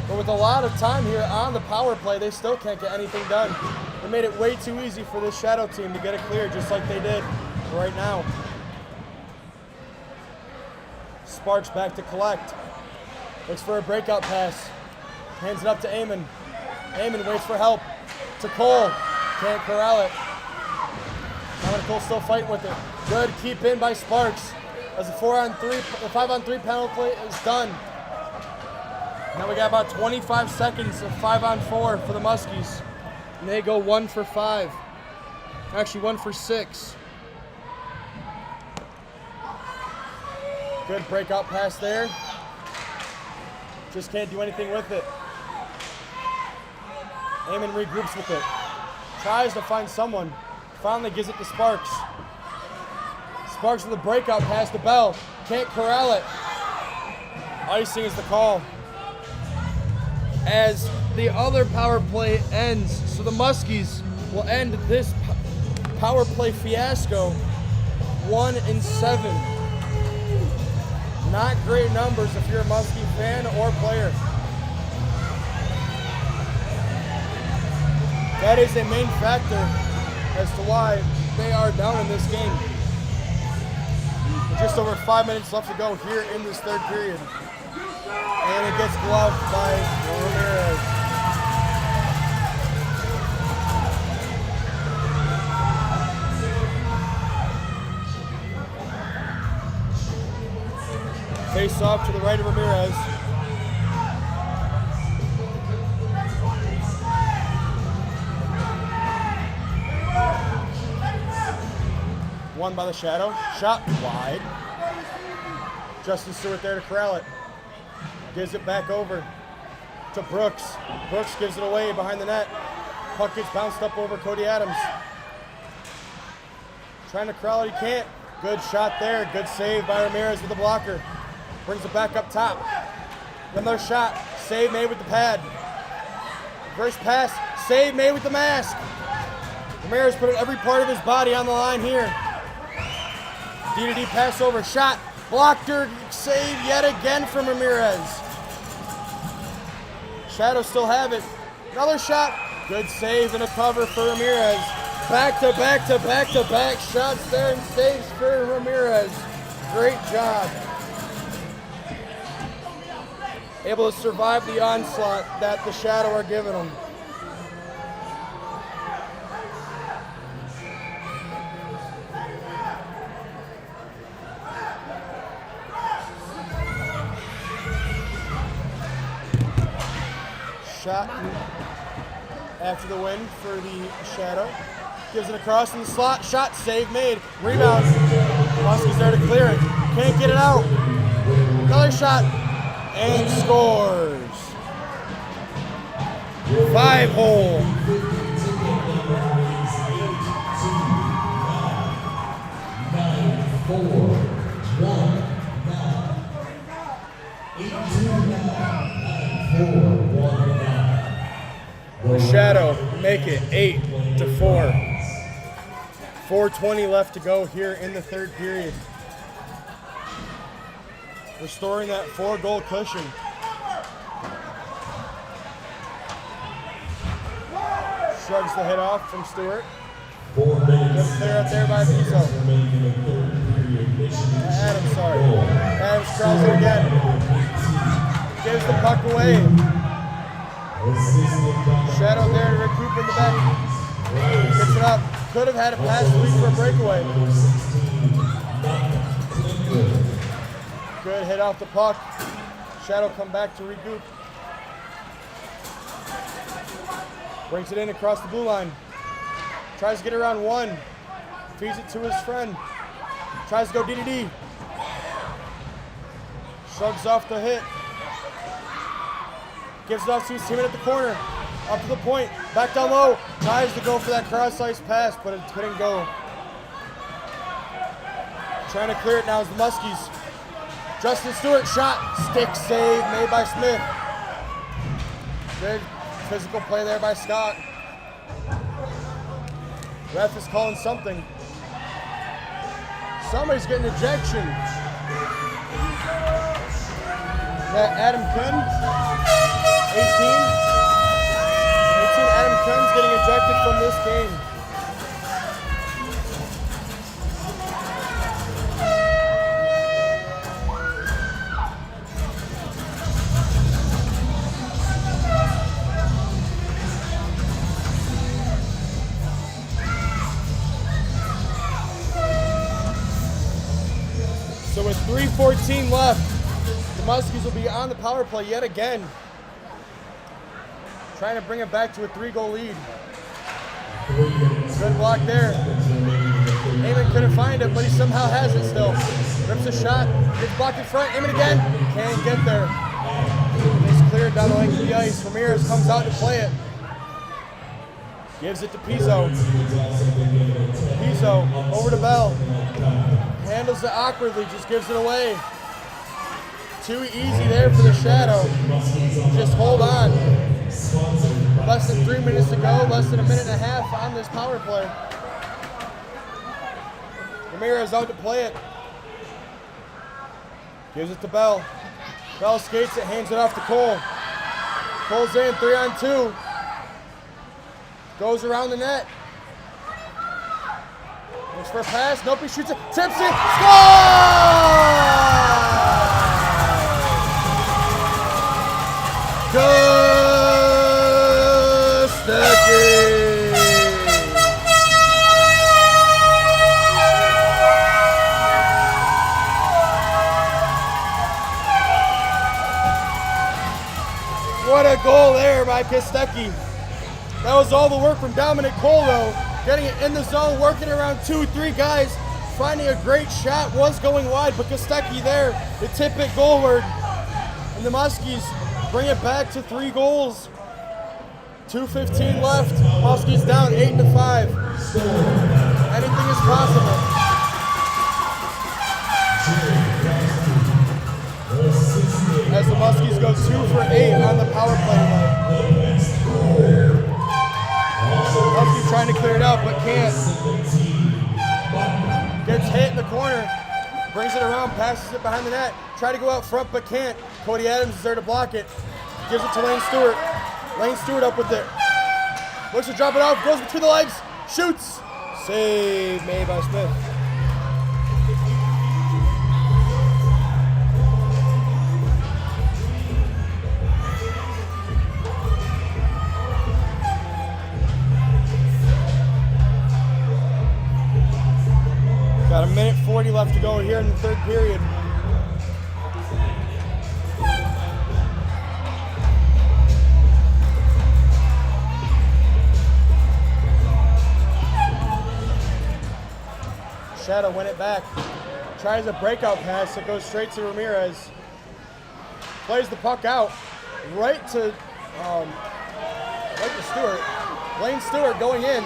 But with a lot of time here on the power play, they still can't get anything done. They made it way too easy for this Shadow team to get it clear, just like they did right now. Sparks back to collect. Looks for a breakout pass. Hands it up to Eamon. Eamon waits for help. To Cole. Can't corral it. Dominic Cole still fighting with it. Good keep in by Sparks. As the 5-on-3 penalty is done. Now we got about 25 seconds of 5-on-4 for the Muskies. And they go 1 for 5. Actually 1 for 6. Good breakout pass there. Just can't do anything with it. Eamon regroups with it. Tries to find someone. Finally gives it to Sparks. Sparks with a breakout pass to Bell. Can't corral it. Icing is the call. As the other power play ends, so the Muskies will end this power play fiasco 1-7. Not great numbers if you're a Muskie fan or player. That is a main factor as to why they are down in this game. Just over 5 minutes left to go here in this third period. And it gets gloved by Ramirez. Face off to the right of Ramirez. Won by the Shadow. Shot wide. Justin Stewart there to corral it. Gives it back over to Brooks. Brooks gives it away behind the net. Puck gets bounced up over Cody Adams. Trying to corral it, he can't. Good shot there. Good save by Ramirez with the blocker. Brings it back up top. Another shot. Save made with the pad. First pass. Save made with the mask. Ramirez put every part of his body on the line here. D-to-D pass over. Shot. Blocked her. Save yet again from Ramirez. Shadows still have it. Another shot. Good save and a cover for Ramirez. Back to back to back to back shots there and saves for Ramirez. Great job. Able to survive the onslaught that the Shadow are giving him. Shot after the win for the Shadow. Gives it across in the slot. Shot, save made. Rebound. Muskies there to clear it. Can't get it out. Another shot. And scores. 5-hole. The Shadow make it 8-4. 4:20 left to go here in the third period. Restoring that 4-goal cushion. Shrugs the hit off from Stewart. Good clear out there by Pizzo. Adams, sorry. Adams crawls it again. Gives the puck away. Shadow there to recoup in the back. Gets it up. Could have had a pass lead for a breakaway. Good hit off the puck. Shadow come back to regroup. Brings it in across the blue line. Tries to get around one. Feeds it to his friend. Tries to go D-to-D. Shrugs off the hit. Gives it off to his teammate at the corner. Up to the point. Back down low. Tries to go for that cross-ice pass, but it couldn't go. Trying to clear it now is the Muskies. Justin Stewart shot. Stick save made by Smith. Good physical play there by Scott. Ref is calling something. Somebody's getting ejection. That Adam Kuhn, 18 Adam Kuhn's getting ejected from this game. So with 3:14 left, the Muskies will be on the power play yet again. Trying to bring it back to a 3-goal lead. Good block there. Eamon couldn't find it, but he somehow has it still. Rips a shot, gets blocked in front. Eamon again, can't get there. It's cleared down the length of the ice. Ramirez comes out to play it. Gives it to Pizzo. Pizzo over to Bell. Handles it awkwardly, just gives it away. Too easy there for the Shadow. Just hold on. Less than 3 minutes to go, less than a minute and a half on this power play. Ramirez out to play it. Gives it to Bell. Bell skates it, hands it off to Cole. Cole's in, 3-on-2. Goes around the net. Looks for a pass. Nope, he shoots it. Tips it. Score! What a goal there by Kostecki. That was all the work from Dominic Cole, though. Getting it in the zone, working around 2-3 guys, finding a great shot, was going wide, but Kostecki there to tip it goalward. And the Muskies bring it back to 3 goals. 2:15 left. Muskies down 8-5. Anything is possible. As the Muskies go 2 for 8 on the power play tonight. Muskies trying to clear it out, but can't. Gets hit in the corner. Brings it around, passes it behind the net. Try to go out front, but can't. Cody Adams is there to block it. Gives it to Lane Stewart. Lane Stewart up with it. Looks to drop it off, goes between the legs, shoots. Save made by Smith. Got a minute 40 left to go here in the third period. Shadow win it back. Tries a breakout pass that goes straight to Ramirez. Plays the puck out right to Stewart. Lane Stewart going in.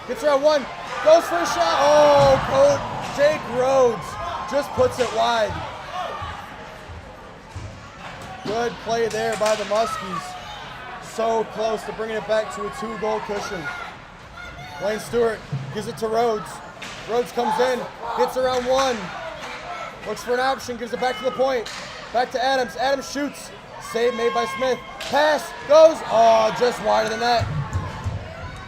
Gets around one. Goes for a shot. Oh, Jake Rhodes just puts it wide. Good play there by the Muskies. So close to bringing it back to a 2-goal cushion. Lane Stewart gives it to Rhodes. Rhodes comes in, gets around one. Looks for an option, gives it back to the point. Back to Adams. Adams shoots. Save made by Smith. Pass goes. Oh, just wide of the net.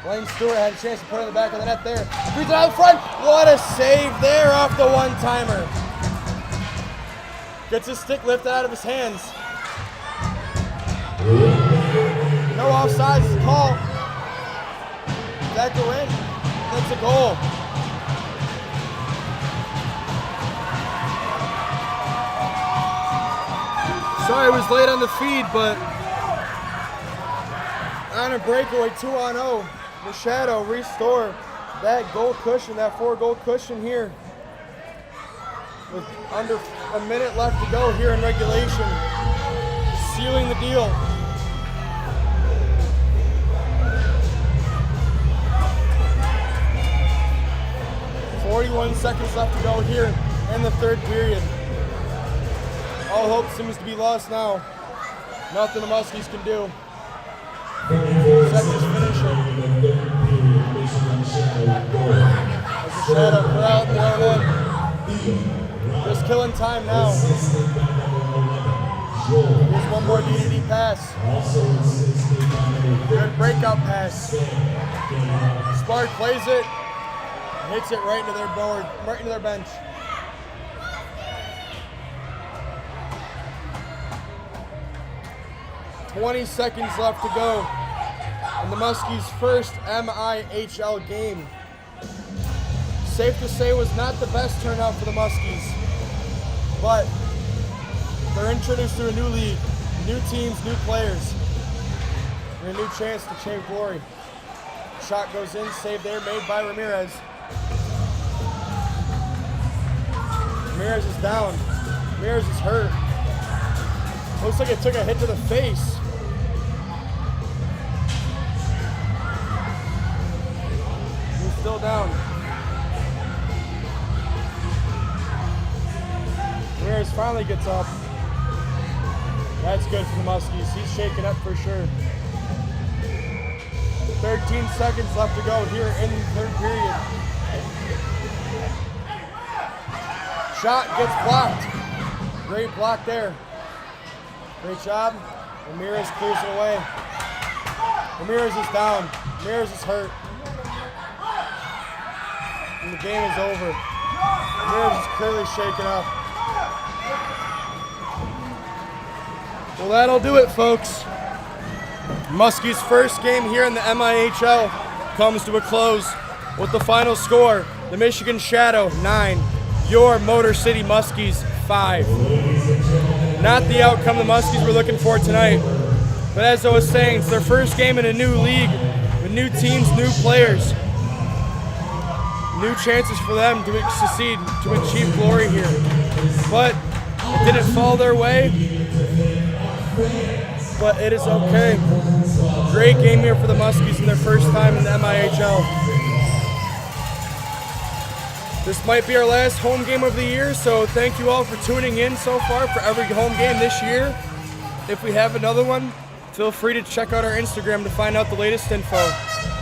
Lane Stewart had a chance to put it in the back of the net there. Beats it out front. What a save there off the one-timer. Gets his stick lifted out of his hands. No offsides call. Does that go in? That's a goal. Sorry I was late on the feed, but on a breakaway 2-on-0. The Shadow restore that goal cushion, that 4-goal cushion here. With under a minute left to go here in regulation. Sealing the deal. .41 seconds left to go here in the third period. All hope seems to be lost now. Nothing the Muskies can do. Seconds finishing. As the Shadow put out in their own end. Just killing time now. Here's one more DDD pass. Good breakout pass. Spark plays it. Hits it right into their board, right into their bench. .20 seconds left to go in the Muskies' first MIHL game. Safe to say it was not the best turnout for the Muskies, but they're introduced to a new league, new teams, new players, and a new chance to chase glory. Shot goes in, save there made by Ramirez. Ramirez is down. Ramirez is hurt. Looks like it took a hit to the face. He's still down. Ramirez finally gets up. That's good for the Muskies. He's shaking up for sure. 13 seconds left to go here in the third period. Shot gets blocked. Great block there. Great job. Ramirez clears it away. Ramirez is down. Ramirez is hurt. and the game is over. They're just clearly shaken up. Well, that'll do it, folks. Muskies' first game here in the MIHL comes to a close with the final score: the Michigan Shadow 9, your Motor City Muskies 5. Not the outcome the Muskies were looking for tonight, but as I was saying, it's their first game in a new league with new teams, new players, new chances for them to succeed, to achieve glory here. But it didn't fall their way, but it is okay. Great game here for the Muskies in their first time in the MIHL. This might be our last home game of the year, so thank you all for tuning in so far for every home game this year. If we have another one, feel free to check out our Instagram to find out the latest info.